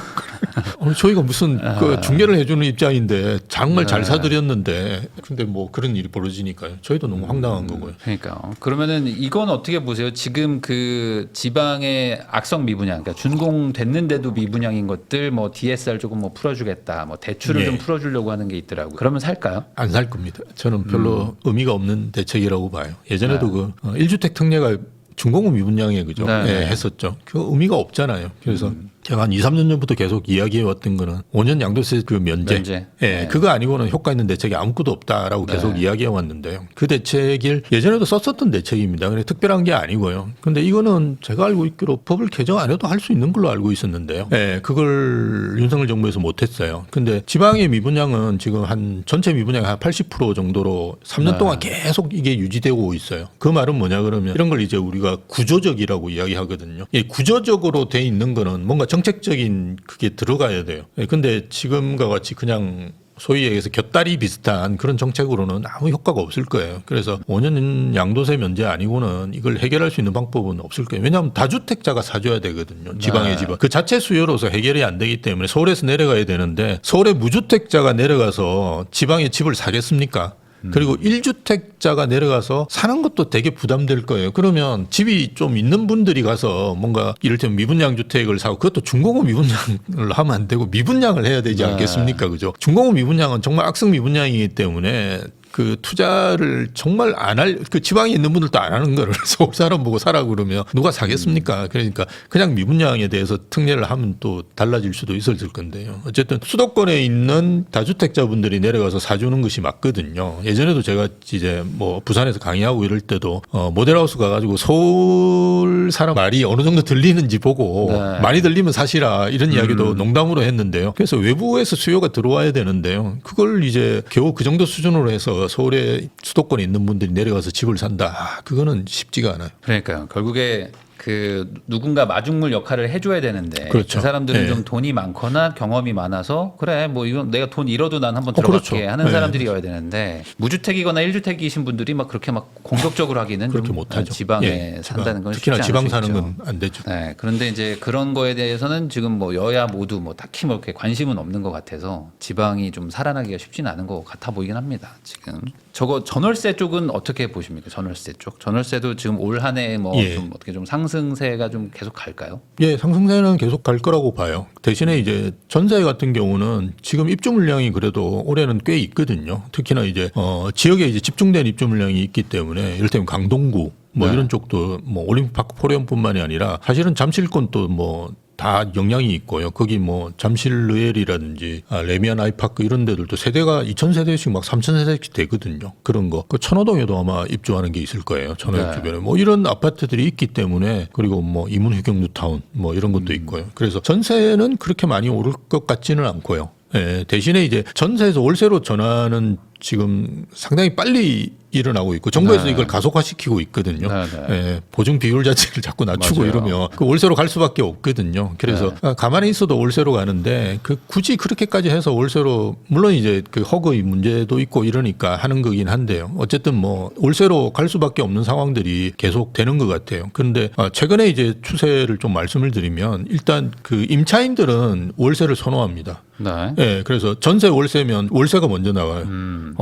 [SPEAKER 1] 저희가 무슨 그 중개를 해주는 입장인데 정말 잘 사드렸는데 근데 뭐 그런 일이 벌어지니까요. 저희도 너무 황당한 거고요.
[SPEAKER 2] 그러니까 그러면은 이건 어떻게 보세요? 지금 그 지방의 악성 미분양, 그러니까 준공됐는데도 미분양인 것들 뭐 DSR 조금 뭐 풀어주겠다, 뭐 대출을
[SPEAKER 1] 예.
[SPEAKER 2] 좀 풀어주려고 하는 게 있더라고요. 그러면 살까요?
[SPEAKER 1] 안 살 겁니다. 저는 별로 의미가 없는 대책이라고 봐요. 예전에도 그 1주택 특례가 준공업 미분양에 그죠?
[SPEAKER 2] 네.
[SPEAKER 1] 예, 했었죠. 그 의미가 없잖아요. 그래서 제가 한 2, 3년 전부터 계속 이야기해 왔던 거는 5년 양도세 그 면제.
[SPEAKER 2] 면제.
[SPEAKER 1] 예,
[SPEAKER 2] 네.
[SPEAKER 1] 그거 아니고는 효과 있는 대책이 아무것도 없다라고 계속 이야기해 왔는데요. 그 대책을 예전에도 썼었던 대책입니다. 그래 특별한 게 아니고요. 근데 이거는 제가 알고 있기로 법을 개정 안 해도 할 수 있는 걸로 알고 있었는데요. 예, 그걸 윤석열 정부에서 못 했어요. 근데 지방의 미분양은 지금 한 전체 미분양의 한 80% 정도로 3년 동안 계속 이게 유지되고 있어요. 그 말은 뭐냐 그러면 이런 걸 이제 우리가 구조적이라고 이야기하거든요. 이 구조적으로 돼 있는 거는 뭔가 정책적인 그게 들어가야 돼요. 근데 지금과 같이 그냥 소위 얘기해서 곁다리 비슷한 그런 정책으로는 아무 효과가 없을 거예요. 그래서 5년 양도세 면제 아니고는 이걸 해결할 수 있는 방법은 없을 거예요. 왜냐하면 다주택자가 사줘야 되거든요. 지방의 집은. 그 자체 수요로서 해결이 안 되기 때문에 서울에서 내려가야 되는데 서울의 무주택자가 내려가서 지방의 집을 사겠습니까? 그리고 1주택자가 내려가서 사는 것도 되게 부담될 거예요. 그러면 집이 좀 있는 분들이 가서 뭔가 이를테면 미분양 주택을 사고 그것도 준공업 미분양을 하면 안 되고 미분양을 해야 되지 않겠습니까? 그죠? 준공업 미분양은 정말 악성 미분양이기 때문에 그 투자를 정말 안 할, 그 지방에 있는 분들도 안 하는 거를 서울 사람 보고 사라 그러면 누가 사겠습니까? 그러니까 그냥 미분양에 대해서 특례를 하면 또 달라질 수도 있었을 건데요. 어쨌든 수도권에 있는 다주택자분들이 내려가서 사주는 것이 맞거든요. 예전에도 제가 이제 뭐 부산에서 강의하고 이럴 때도 모델하우스 가가지고 서울 사람 말이 어느 정도 들리는지 보고 많이 들리면 사시라 이런 이야기도 농담으로 했는데요. 그래서 외부에서 수요가 들어와야 되는데요. 그걸 이제 겨우 그 정도 수준으로 해서 서울에 수도권에 있는 분들이 내려가서 집을 산다. 그거는 쉽지가 않아요.
[SPEAKER 2] 그러니까요. 결국에 그 누군가 마중물 역할을 해줘야 되는데
[SPEAKER 1] 그렇죠.
[SPEAKER 2] 그 사람들은
[SPEAKER 1] 네.
[SPEAKER 2] 좀 돈이 많거나 경험이 많아서 그래 뭐 이건 내가 돈 잃어도 난 한번 들어갈게
[SPEAKER 1] 그렇죠.
[SPEAKER 2] 하는
[SPEAKER 1] 네.
[SPEAKER 2] 사람들이어야 되는데 무주택이거나 1주택이신 분들이 막 그렇게 막 공격적으로 하기는
[SPEAKER 1] 그렇게
[SPEAKER 2] 좀
[SPEAKER 1] 못하죠.
[SPEAKER 2] 지방에
[SPEAKER 1] 예,
[SPEAKER 2] 산다는 건
[SPEAKER 1] 특히나
[SPEAKER 2] 쉽지
[SPEAKER 1] 지방
[SPEAKER 2] 않을 수
[SPEAKER 1] 사는
[SPEAKER 2] 있죠.
[SPEAKER 1] 건 안 되죠.
[SPEAKER 2] 네, 그런데 이제 그런 거에 대해서는 지금 뭐 여야 모두 뭐 딱히 뭐 이렇게 관심은 없는 것 같아서 지방이 좀 살아나기가 쉽지는 않은 것 같아 보이긴 합니다. 지금 저거 전월세 쪽은 어떻게 보십니까? 전월세 쪽. 전월세도 지금 올 한 해 뭐
[SPEAKER 1] 예.
[SPEAKER 2] 좀 어떻게 좀 상승세가 좀 계속 갈까요?
[SPEAKER 1] 예, 상승세는 계속 갈 거라고 봐요. 대신에 이제 전세 같은 경우는 지금 입주 물량이 그래도 올해는 꽤 있거든요. 특히나 이제 지역에 이제 집중된 입주 물량이 있기 때문에 이를테면 강동구 뭐
[SPEAKER 2] 네.
[SPEAKER 1] 이런 쪽도 뭐 올림픽파크 포레온뿐만이 아니라 사실은 잠실권도 뭐 다 영향이 있고요. 거기 뭐 잠실르엘이라든지 레미안 아이파크 이런 데들도 세대가 2,000세대씩 막 3,000세대씩 되거든요. 그런 거. 그 천호동에도 아마 입주하는 게 있을 거예요. 천호역
[SPEAKER 2] 네.
[SPEAKER 1] 주변에. 뭐 이런 아파트들이 있기 때문에 그리고 뭐 이문휴경 뉴타운 뭐 이런 것도 있고요. 그래서 전세는 그렇게 많이 오를 것 같지는 않고요. 예, 대신에 이제 전세에서 월세로 전환은 지금 상당히 빨리 일어나고 있고 정부에서
[SPEAKER 2] 네.
[SPEAKER 1] 이걸 가속화시키고 있거든요.
[SPEAKER 2] 네, 네.
[SPEAKER 1] 예, 보증 비율 자체를 자꾸 낮추고
[SPEAKER 2] 맞아요.
[SPEAKER 1] 이러면 그 월세로 갈 수밖에 없거든요. 그래서 가만히 있어도 월세로 가는데 그 굳이 그렇게까지 해서 월세로 물론 이제 그 허그의 문제도 있고 이러니까 하는 거긴 한데요. 어쨌든 뭐 월세로 갈 수밖에 없는 상황들이 계속 되는 것 같아요. 그런데 최근에 이제 추세를 좀 말씀을 드리면 일단 그 임차인들은 월세를 선호합니다.
[SPEAKER 2] 네.
[SPEAKER 1] 예, 그래서 전세 월세면 월세가 먼저 나와요.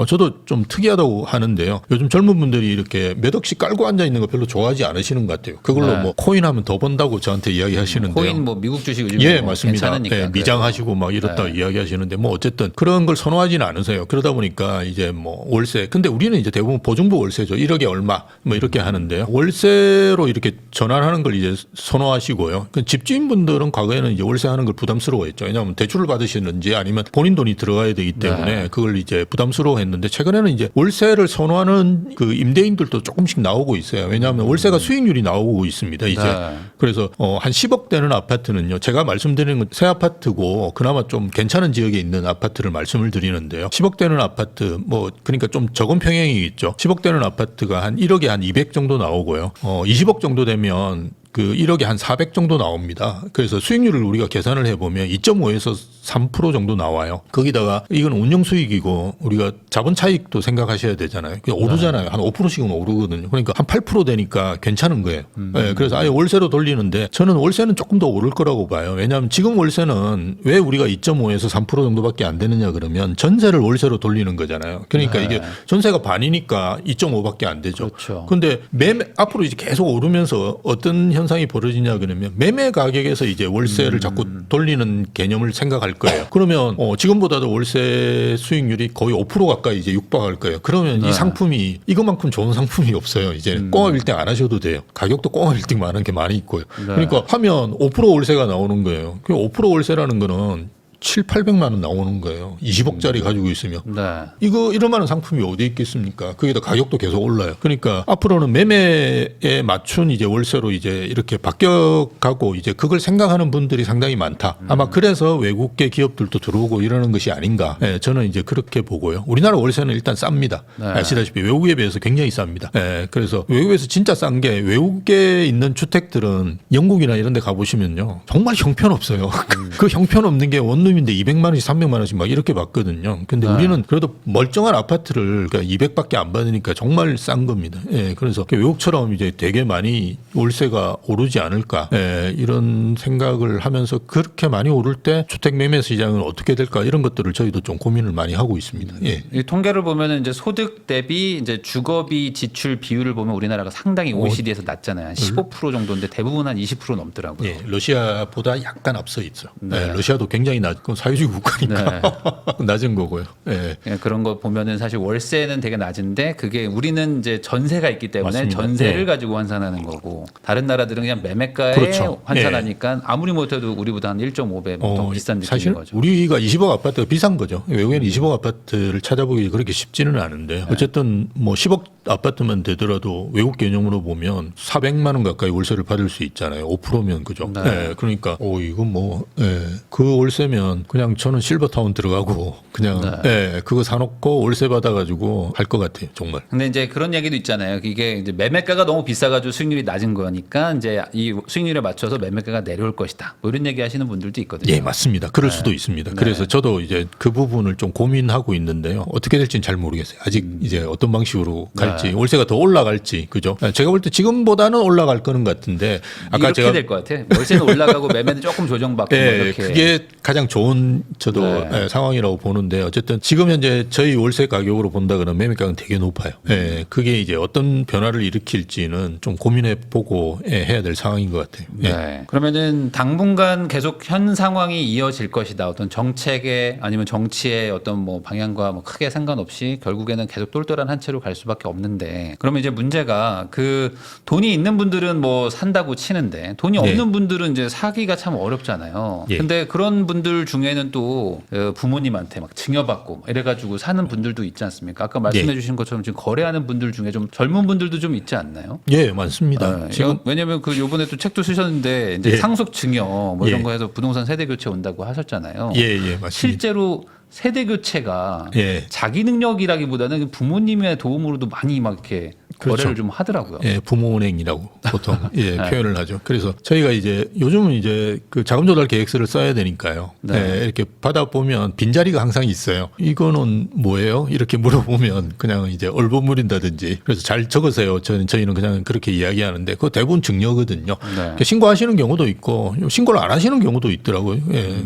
[SPEAKER 1] 저도 좀 특이하다고 하는데요. 요즘 젊은 분들이 이렇게 몇 억씩 깔고 앉아 있는 거 별로 좋아하지 않으시는 것 같아요. 그걸로
[SPEAKER 2] 네.
[SPEAKER 1] 뭐 코인하면 더 번다고 저한테 이야기하시는데요.
[SPEAKER 2] 코인 뭐 미국 주식 요즘
[SPEAKER 1] 예,
[SPEAKER 2] 뭐
[SPEAKER 1] 맞습니다.
[SPEAKER 2] 괜찮으니까
[SPEAKER 1] 예, 미장하시고 막 이렇다
[SPEAKER 2] 네.
[SPEAKER 1] 이야기하시는데 뭐 어쨌든 그런 걸 선호하지는 않으세요. 그러다 보니까 이제 뭐 월세. 근데 우리는 이제 대부분 보증부 월세죠. 1억에 얼마 뭐 이렇게 하는데요. 월세로 이렇게 전환하는 걸 이제 선호하시고요. 그 집주인분들은 과거에는 이제 월세하는 걸 부담스러워했죠. 왜냐하면 대출을 받으시는지 아니면 본인 돈이 들어가야 되기 때문에
[SPEAKER 2] 네.
[SPEAKER 1] 그걸 이제 부담스러워했는데 최근에는 이제 월세를 선호하는 하는 그 임대인들도 조금씩 나오고 있어요. 왜냐하면 월세가 수익률이 나오고 있습니다. 이제
[SPEAKER 2] 네.
[SPEAKER 1] 그래서 한 10억 되는 아파트는요. 제가 말씀드리는 건 새 아파트고 그나마 좀 괜찮은 지역에 있는 아파트를 말씀을 드리는데요. 10억 되는 아파트 뭐 그러니까 좀 적은 평형이 있죠. 10억 되는 아파트가 한 1억에 한 200 정도 나오고요. 20억 정도 되면 그 1억에 한 400 정도 나옵니다. 그래서 수익률을 우리가 계산을 해보면 2.5에서 3% 정도 나와요. 거기다가 이건 운영 수익이고 우리가 자본 차익도 생각하셔야 되잖아요. 그게 오르잖아요. 한 5%씩은 오르거든요. 그러니까 한 8% 되니까 괜찮은 거예요. 네, 그래서 아예 월세로 돌리는데 저는 월세는 조금 더 오를 거라고 봐요. 왜냐하면 지금 월세는 왜 우리가 2.5에서 3% 정도밖에 안 되느냐 그러면 전세를 월세로 돌리는 거잖아요. 그러니까 이게 전세가 반이니까 2.5밖에 안 되죠.
[SPEAKER 2] 그렇죠.
[SPEAKER 1] 근데 앞으로 이제 계속 오르면서 어떤 현상이 벌어지냐 그러면 매매 가격에서 이제 월세를 자꾸 돌리는 개념을 생각할 거예요. 그러면 지금보다도 월세 수익률이 거의 5% 가까이 이제 육박할 거예요. 그러면 이 상품이 이것만큼 좋은 상품이 없어요. 이제 꽁화 빌딩 안 하셔도 돼요. 가격도 꽁화 빌딩 많은 게 많이 있고요. 그러니까 하면 5% 월세가 나오는 거예요. 그 5% 월세라는 거는 700~800만 원 나오는 거예요. 20억짜리 가지고 있으면.
[SPEAKER 2] 네.
[SPEAKER 1] 이거 이럴 만한 상품이 어디 있겠습니까? 거기다 가격도 계속 올라요. 그러니까 앞으로는 매매에 맞춘 이제 월세로 이제 이렇게 바뀌어가고 이제 그걸 생각하는 분들이 상당히 많다. 아마 그래서 외국계 기업들도 들어오고 이러는 것이 아닌가. 예, 저는 이제 그렇게 보고요. 우리나라 월세는 일단 쌉니다.
[SPEAKER 2] 네.
[SPEAKER 1] 아시다시피 외국에 비해서 굉장히 쌉니다. 예, 그래서 외국에서 진짜 싼 게 외국에 있는 주택들은 영국이나 이런 데 가보시면요. 정말 형편없어요. 그 형편없는 게 원룸인데 200만 원씩 300만 원씩 막 이렇게 받거든요. 근데 우리는 그래도 멀쩡한 아파트를 그러니까 200밖에 안 받으니까 정말 싼 겁니다. 예, 그래서 외국처럼 이제 되게 많이 월세가 오르지 않을까. 예, 이런 생각을 하면서 그렇게 많이 오를 때 주택 매매 시장은 어떻게 될까 이런 것들을 저희도 좀 고민을 많이 하고 있습니다. 예.
[SPEAKER 2] 이 통계를 보면은 이제 소득 대비 이제 주거비 지출 비율을 보면 우리나라가 상당히 OECD에서 낮잖아요. 한 15% 정도인데 대부분 한 20% 넘더라고요.
[SPEAKER 1] 예, 러시아보다 약간 앞서 있어요. 예, 러시아도 굉장히 낮고 사회주의 국가니까 낮은 거고요. 예.
[SPEAKER 2] 예, 그런 거 보면은 사실 월세는 되게 낮은데 그게 우리는 이제 전세가 있기 때문에
[SPEAKER 1] 맞습니다.
[SPEAKER 2] 전세를
[SPEAKER 1] 예.
[SPEAKER 2] 가지고 환산하는 거고 다른 나라들은 그냥 매매가에
[SPEAKER 1] 그렇죠.
[SPEAKER 2] 환산하니까 아무리 못해도 우리보다 한 1.5배 더 비싼 느낌인
[SPEAKER 1] 사실
[SPEAKER 2] 거죠.
[SPEAKER 1] 우리가 20억 아파트가 비싼 거죠. 외국에는 20억 아파트를 찾아보기 그렇게 쉽지는 않은데 어쨌든 뭐 10억 아파트만 되더라도 외국 개념으로 보면 400만 원 가까이 월세를 받을 수 있잖아요. 5%면 그죠.
[SPEAKER 2] 네.
[SPEAKER 1] 예, 그러니까 이건 뭐 그 월세면 그냥 저는 실버타운 들어가고 그냥 그거 사놓고 월세 받아가지고 할 것 같아요. 정말.
[SPEAKER 2] 근데 이제 그런 얘기도 있잖아요. 이게 이제 매매가가 너무 비싸가지고 수익률이 낮은 거니까 이제 이 수익률에 맞춰서 매매가가 내려올 것이다. 뭐 이런 얘기 하시는 분들도 있거든요.
[SPEAKER 1] 예, 맞습니다. 그럴 수도 있습니다. 그래서 저도 이제 그 부분을 좀 고민하고 있는데요. 어떻게 될지는 잘 모르겠어요. 아직 이제 어떤 방식으로 갈지, 월세가 더 올라갈지, 그죠? 제가 볼 때 지금보다는 올라갈 거는 같은데 아까
[SPEAKER 2] 이렇게
[SPEAKER 1] 제가
[SPEAKER 2] 될 것 같아요. 월세는 올라가고 매매는 조금 조정받고 뭐 이렇게.
[SPEAKER 1] 그게 가장 좋은 저도 상황이라고 보는데 어쨌든 지금 현재 저희 월세 가격으로 본다 그러면 매매가는 되게 높아요. 그게 이제 어떤 변화를 일으킬지는 좀 고민해 보고 해야 될 상황인 것 같아요.
[SPEAKER 2] 네. 그러면은 당분간 계속 현 상황이 이어질 것이다. 어떤 정책의 아니면 정치의 어떤 뭐 방향과 뭐 크게 상관없이 결국에는 계속 똘똘한 한 채로 갈 수밖에 없는데 그러면 이제 문제가 그 돈이 있는 분들은 뭐 산다고 치는데 돈이 없는 분들은 이제 사기가 참 어렵잖아요. 근데 그런 분들 중에는 또 부모님한테 막 증여받고 이래가지고 사는 분들도 있지 않습니까? 아까 말씀해 주신 것처럼 지금 거래하는 분들 중에 좀 젊은 분들도 좀 있지 않나요?
[SPEAKER 1] 예, 많습니다.
[SPEAKER 2] 지금 왜냐하면 그 요번에 또 책도 쓰셨는데 이제 상속 증여 뭐 이런 거 해서 부동산 세대 교체 온다고 하셨잖아요.
[SPEAKER 1] 예, 맞습니다.
[SPEAKER 2] 실제로 세대 교체가 자기 능력이라기보다는 부모님의 도움으로도 많이 막 이렇게 거래를 좀 하더라고요.
[SPEAKER 1] 예, 부모은행이라고 보통 표현을 하죠. 그래서 저희가 이제 요즘은 이제 그 자금 조달 계획서를 써야 되니까요. 이렇게 받아 보면 빈자리가 항상 있어요. 이거는 뭐예요? 이렇게 물어보면 그냥 이제 얼버무린다든지 그래서 잘 적으세요. 저희는 그냥 그렇게 이야기하는데 그 대부분 증여거든요. 신고하시는 경우도 있고 신고를 안 하시는 경우도 있더라고요.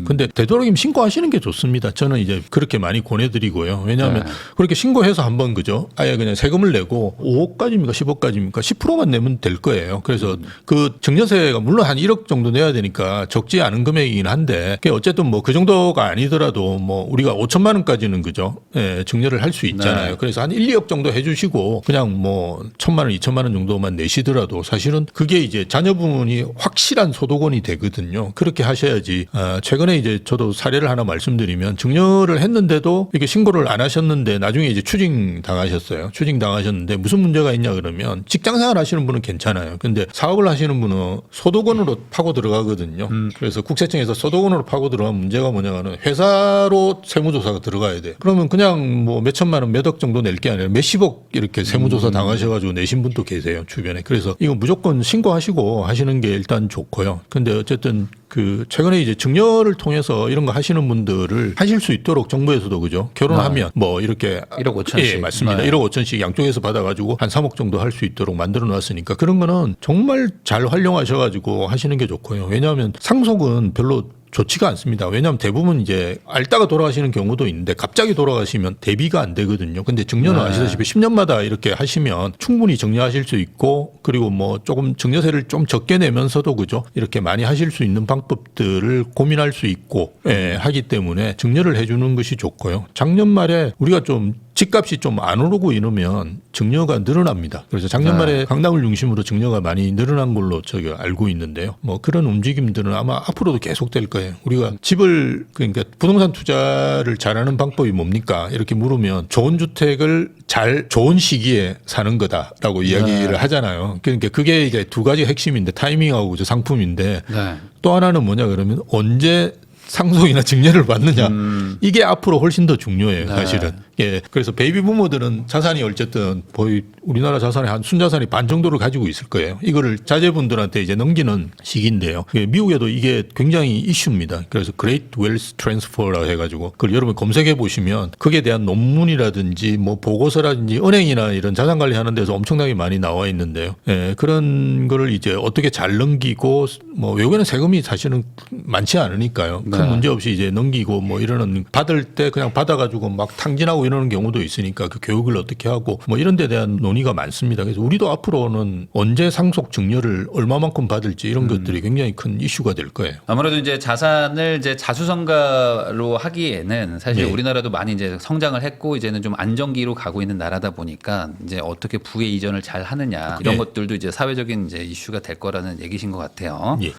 [SPEAKER 1] 근데 되도록이면 신고하시는 게 좋습니다. 저는 이제 그렇게 많이 권해드리고요. 왜냐하면 그렇게 신고해서 한번 그죠? 아예 그냥 세금을 내고 5억 10억까지입니까? 10억까지입니까? 10%만 내면 될 거예요. 그래서 그 증여세가 물론 한 1억 정도 내야 되니까 적지 않은 금액이긴 한데 어쨌든 뭐 그 정도가 아니더라도 뭐 우리가 5천만 원까지는 그죠? 예, 증여를 할 수 있잖아요.
[SPEAKER 2] 네.
[SPEAKER 1] 그래서 한 1, 2억 정도 해주시고 그냥 뭐 1,000만 원, 2천만 원 정도만 내시더라도 사실은 그게 이제 자녀분이 확실한 소득원이 되거든요. 그렇게 하셔야지. 최근에 이제 저도 사례를 하나 말씀드리면 증여를 했는데도 이게 신고를 안 하셨는데 나중에 이제 추징 당하셨어요. 추징 당하셨는데 무슨 문제가 있냐 그러면 직장생활 하시는 분은 괜찮아요. 근데 사업을 하시는 분은 소득원으로 파고 들어가거든요. 그래서 국세청에서 소득원으로 파고 들어가면 문제가 뭐냐면 회사로 세무조사가 들어가야 돼. 그러면 그냥 뭐 몇천만 원, 몇억 정도 낼 게 아니라 몇십억 이렇게 세무조사 당하셔가지고 내신 분도 계세요 주변에. 그래서 이거 무조건 신고하시고 하시는 게 일단 좋고요. 근데 어쨌든 그 최근에 이제 증여를 통해서 이런 거 하시는 분들을 하실 수 있도록 정부에서도 그죠 결혼하면 뭐 이렇게
[SPEAKER 2] 1억 5천씩.
[SPEAKER 1] 예, 맞습니다.
[SPEAKER 2] 네.
[SPEAKER 1] 1억 5천씩 양쪽에서 받아가지고 한 3억 정도 할 수 있도록 만들어 놨으니까 그런 거는 정말 잘 활용하셔가지고 하시는 게 좋고요. 왜냐하면 상속은 별로 좋지가 않습니다. 왜냐하면 대부분 이제 앓다가 돌아가시는 경우도 있는데 갑자기 돌아가시면 대비가 안 되거든요. 근데 증여는
[SPEAKER 2] 네.
[SPEAKER 1] 아시다시피 10년마다 이렇게 하시면 충분히 증여하실 수 있고 그리고 뭐 조금 증여세를 좀 적게 내면서도 그죠 이렇게 많이 하실 수 있는 방법들을 고민할 수 있고 예, 하기 때문에 증여를 해주는 것이 좋고요. 작년 말에 우리가 좀 집값이 좀 안 오르고 이러면 증여가 늘어납니다. 그래서 작년 말에 강남을 중심으로 증여가 많이 늘어난 걸로 저희가 알고 있는데요. 뭐 그런 움직임들은 아마 앞으로도 계속될 거예요. 우리가 집을 그러니까 부동산 투자를 잘하는 방법이 뭡니까? 이렇게 물으면 좋은 주택을 좋은 시기에 사는 거다라고 이야기를 하잖아요. 그러니까 그게 이제 두 가지 핵심인데 타이밍하고 저 상품인데
[SPEAKER 2] 네.
[SPEAKER 1] 또 하나는 뭐냐 그러면 언제 상속이나 증여를 받느냐 이게 앞으로 훨씬 더 중요해요 사실은. 예, 그래서 베이비 부모들은 자산이 어쨌든 거의 우리나라 자산의 한 순자산이 반 정도를 가지고 있을 거예요. 이거를 자제분들한테 이제 넘기는 시기인데요. 예, 미국에도 이게 굉장히 이슈입니다. 그래서 Great Wealth Transfer라고 해가지고 그걸 여러분 검색해 보시면 그에 대한 논문이라든지 뭐 보고서라든지 은행이나 이런 자산 관리하는 데서 엄청나게 많이 나와 있는데요. 예, 그런 거를 이제 어떻게 잘 넘기고 뭐 외국에는 세금이 사실은 많지 않으니까요. 큰 문제 없이 이제 넘기고 뭐 이러는 받을 때 그냥 받아가지고 막 탕진하고 이러는 경우도 있으니까 그 교육을 어떻게 하고 뭐 이런 데 대한 논의가 많습니다. 그래서 우리도 앞으로는 언제 상속 증여를 얼마만큼 받을지 이런 것들이 굉장히 큰 이슈가 될 거예요.
[SPEAKER 2] 아무래도 이제 자산을 이제 자수성가로 하기에는 사실
[SPEAKER 1] 네.
[SPEAKER 2] 우리나라도 많이 이제 성장을 했고 이제는 좀 안정기로 가고 있는 나라다 보니까 이제 어떻게 부의 이전을 잘 하느냐 이런
[SPEAKER 1] 네.
[SPEAKER 2] 것들도 이제 사회적인 이제 이슈가 될 거라는 얘기신 것 같아요.
[SPEAKER 1] 예.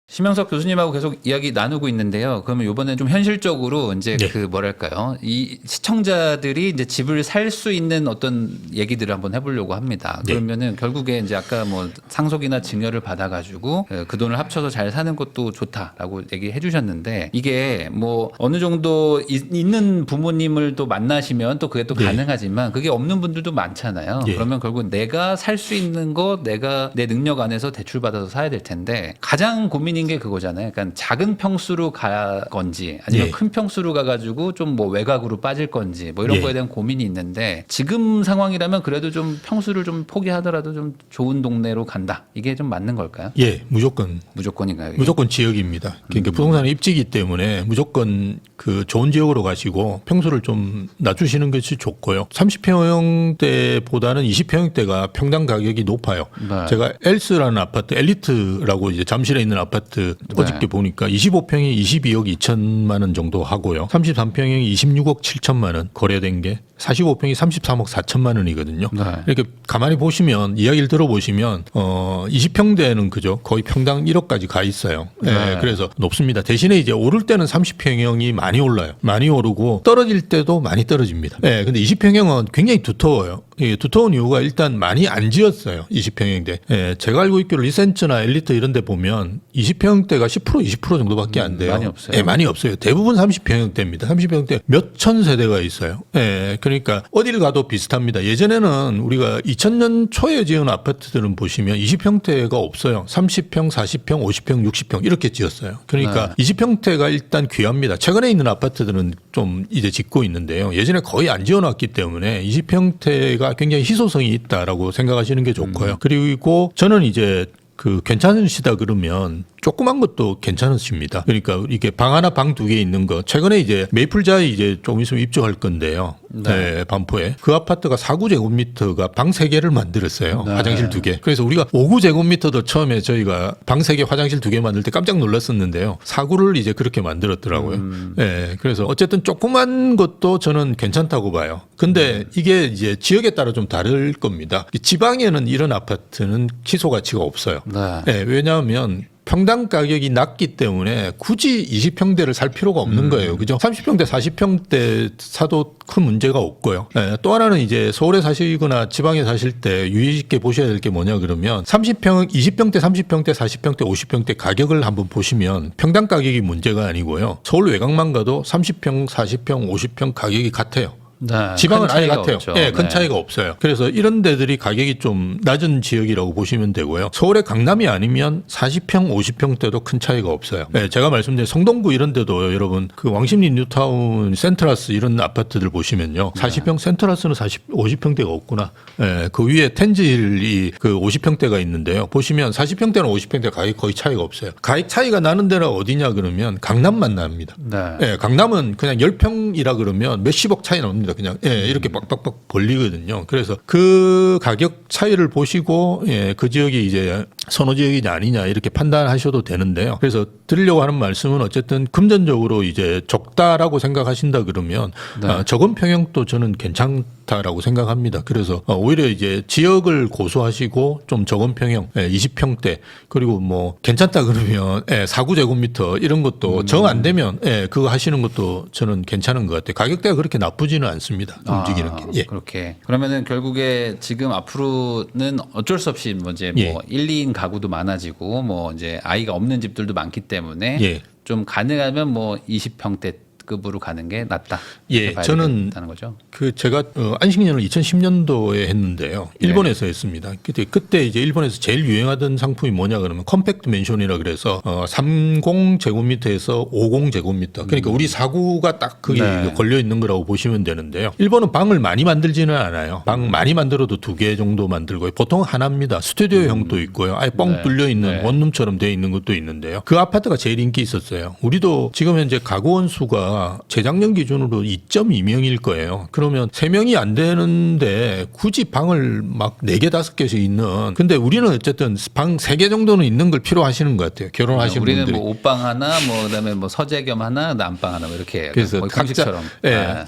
[SPEAKER 2] 심영석 교수님하고 계속 이야기 나누고 있는데요. 그러면 이번엔 좀 현실적으로 이제
[SPEAKER 1] 네.
[SPEAKER 2] 그 뭐랄까요, 이 시청자들이 이제 집을 살 수 있는 어떤 얘기들을 한번 해보려고 합니다.
[SPEAKER 1] 네.
[SPEAKER 2] 그러면은 결국에 이제 아까 뭐 상속이나 증여를 받아가지고 그 돈을 합쳐서 잘 사는 것도 좋다라고 얘기해 주셨는데 이게 뭐 어느 정도 있는 부모님을 또 만나시면 또 그게 또
[SPEAKER 1] 네.
[SPEAKER 2] 가능하지만 그게 없는 분들도 많잖아요.
[SPEAKER 1] 예.
[SPEAKER 2] 그러면 결국 내가 살 수 있는 거 내가 내 능력 안에서 대출 받아서 사야 될 텐데 가장 고민인 게 그거잖아요. 그러니까 작은 평수로 갈 건지 아니면
[SPEAKER 1] 예.
[SPEAKER 2] 큰 평수로 가가지고 좀 뭐 외곽으로 빠질 건지 뭐 이런
[SPEAKER 1] 예.
[SPEAKER 2] 거에 대한 고민이 있는데 지금 상황이라면 그래도 좀 평수를 좀 포기하더라도 좀 좋은 동네로 간다. 이게 좀 맞는 걸까요?
[SPEAKER 1] 예, 무조건
[SPEAKER 2] 무조건인가요? 이게?
[SPEAKER 1] 무조건 지역입니다. 그러니까 부동산의 입지이기 때문에 무조건 그 좋은 지역으로 가시고 평수를 좀 낮추시는 것이 좋고요. 30평형대보다는 20평형대가 평당 가격이 높아요.
[SPEAKER 2] 네.
[SPEAKER 1] 제가 엘스라는 아파트, 엘리트라고 이제 잠실에 있는 아파트 어저께 보니까 25평이 22억 2천만 원 정도 하고요. 33평이 26억 7천만 원 거래된 게 45평이 33억 4천만 원이거든요.
[SPEAKER 2] 네.
[SPEAKER 1] 이렇게 가만히 보시면 이야기를 들어보시면 20평대는 그죠 거의 평당 1억까지 가 있어요. 예,
[SPEAKER 2] 네.
[SPEAKER 1] 그래서 높습니다. 대신에 이제 오를 때는 30평형이 많이 올라요. 많이 오르고 떨어질 때도 많이 떨어집니다. 예, 근데 20평형은 굉장히 두터워요. 이게 두터운 이유가 일단 많이 안 지었어요. 20평형대. 예, 제가 알고 있기로 리센츠나 엘리트 이런 데 보면 20평형대가 10% 20% 정도밖에 안 돼요.
[SPEAKER 2] 많이 없어요.
[SPEAKER 1] 예, 많이 없어요. 대부분 30평형대입니다. 30평형대 몇 천 세대가 있어요. 예, 그러니까 어디를 가도 비슷합니다. 예전에는 우리가 2000년 초에 지은 아파트들은 보시면 20평대가 없어요. 30평, 40평, 50평, 60평 이렇게 지었어요. 그러니까 20평대가 일단 귀합니다. 최근에 있는 아파트들은 좀 이제 짓고 있는데요. 예전에 거의 안 지어놨기 때문에 20평대가 굉장히 희소성이 있다라고 생각하시는 게 좋고요. 그리고 저는 이제 그 괜찮으시다 그러면 조그만 것도 괜찮으십니다. 그러니까 이게 방 하나 방 두 개 있는 거 최근에 이제 메이플자이 이제 좀 있으면 입주할 건데요. 네, 반포에 그 아파트가 4구제곱미터가 방 3개를 만들었어요.
[SPEAKER 2] 네.
[SPEAKER 1] 화장실 2개. 그래서 우리가 5구제곱미터도 처음에 저희가 방 3개 화장실 2개 만들 때 깜짝 놀랐었는데요. 4구를 이제 그렇게 만들었더라고요. 네, 그래서 어쨌든 조그만 것도 저는 괜찮다고 봐요. 근데 이게 이제 지역에 따라 좀 다를 겁니다. 지방에는 이런 아파트는 취소 가치가 없어요.
[SPEAKER 2] 네.
[SPEAKER 1] 네, 왜냐하면 평당 가격이 낮기 때문에 굳이 20평대를 살 필요가 없는 거예요. 그죠? 30평대, 40평대 사도 큰 문제가 없고요. 네, 또 하나는 이제 서울에 사시거나 지방에 사실 때 유의 깊게 보셔야 될 게 뭐냐 그러면 30평, 20평대, 30평대, 40평대, 50평대 가격을 한번 보시면 평당 가격이 문제가 아니고요. 서울 외곽만 가도 30평, 40평, 50평 가격이 같아요.
[SPEAKER 2] 네,
[SPEAKER 1] 지방은
[SPEAKER 2] 큰
[SPEAKER 1] 아예
[SPEAKER 2] 차이가
[SPEAKER 1] 같아요.
[SPEAKER 2] 없죠.
[SPEAKER 1] 네, 큰
[SPEAKER 2] 네.
[SPEAKER 1] 차이가 없어요. 그래서 이런 데들이 가격이 좀 낮은 지역이라고 보시면 되고요. 서울의 강남이 아니면 40평, 50평대도 큰 차이가 없어요. 네, 제가 말씀드린 성동구 이런 데도 여러분 그 왕십리 뉴타운 센트라스 이런 아파트들 보시면요. 40평 센트라스는 50평대가 없구나. 네, 그 위에 텐즈힐이 그 50평대가 있는데요. 보시면 40평대는 50평대 가격 거의 차이가 없어요. 가격 차이가 나는 데는 어디냐 그러면 강남만 납니다.
[SPEAKER 2] 네.
[SPEAKER 1] 예, 강남은 그냥 10평이라 그러면 몇십억 차이 납니다. 그냥 이렇게 빡빡빡 벌리거든요. 그래서 그 가격 차이를 보시고 그 지역이 이제 선호 지역이냐 아니냐 이렇게 판단하셔도 되는데요. 그래서 드리려고 하는 말씀은 어쨌든 금전적으로 이제 적다라고 생각하신다 그러면
[SPEAKER 2] 네.
[SPEAKER 1] 적은 평형도 저는 괜찮다라고 생각합니다. 그래서 오히려 이제 지역을 고수하시고 좀 적은 평형 20평대 그리고 뭐 괜찮다 그러면 4구제곱미터 이런 것도 정 안 되면 그거 하시는 것도 저는 괜찮은 것 같아요. 가격대가 그렇게 나쁘지는 않습니다. 움직이는 게. 예.
[SPEAKER 2] 그렇게. 그러면은 결국에 지금 앞으로는 어쩔 수 없이 뭐 이제
[SPEAKER 1] 예.
[SPEAKER 2] 뭐 1, 2인 가구도 많아지고 뭐 이제 아이가 없는 집들도 많기 때문에
[SPEAKER 1] 예.
[SPEAKER 2] 좀 가능하면 뭐 20평대 급으로 가는 게 낫다.
[SPEAKER 1] 예,
[SPEAKER 2] 이렇게 봐야
[SPEAKER 1] 저는
[SPEAKER 2] 되겠다는 거죠.
[SPEAKER 1] 그 제가 안식년을 2010년도에 했는데요. 일본에서 했습니다. 그때 이제 일본에서 제일 유행하던 상품이 뭐냐 그러면 컴팩트 맨션이라 그래서 30제곱미터에서 50제곱미터. 그러니까 우리 4구가 딱 그게
[SPEAKER 2] 네.
[SPEAKER 1] 걸려 있는 거라고 보시면 되는데요. 일본은 방을 많이 만들지는 않아요. 방 많이 만들어도 2개 정도 만들고 보통 하나입니다. 스튜디오형도 있고요. 아예 뻥
[SPEAKER 2] 네.
[SPEAKER 1] 뚫려 있는
[SPEAKER 2] 네.
[SPEAKER 1] 원룸처럼 되어 있는 것도 있는데요. 그 아파트가 제일 인기 있었어요. 우리도 지금 현재 가구원 수가 재작년 기준으로 2.2명일 거예요. 그러면 3명이 안 되는데 굳이 방을 막 4개, 5개씩 있는. 근데 우리는 어쨌든 방 3개 정도는 있는 걸 필요하시는 것 같아요. 결혼하시는
[SPEAKER 2] 우리는
[SPEAKER 1] 분들이.
[SPEAKER 2] 뭐 옷방 하나, 뭐 그다음에 뭐 서재 겸 하나, 난방 하나 뭐 이렇게
[SPEAKER 1] 그래서
[SPEAKER 2] 거의
[SPEAKER 1] 각자
[SPEAKER 2] 공식처럼.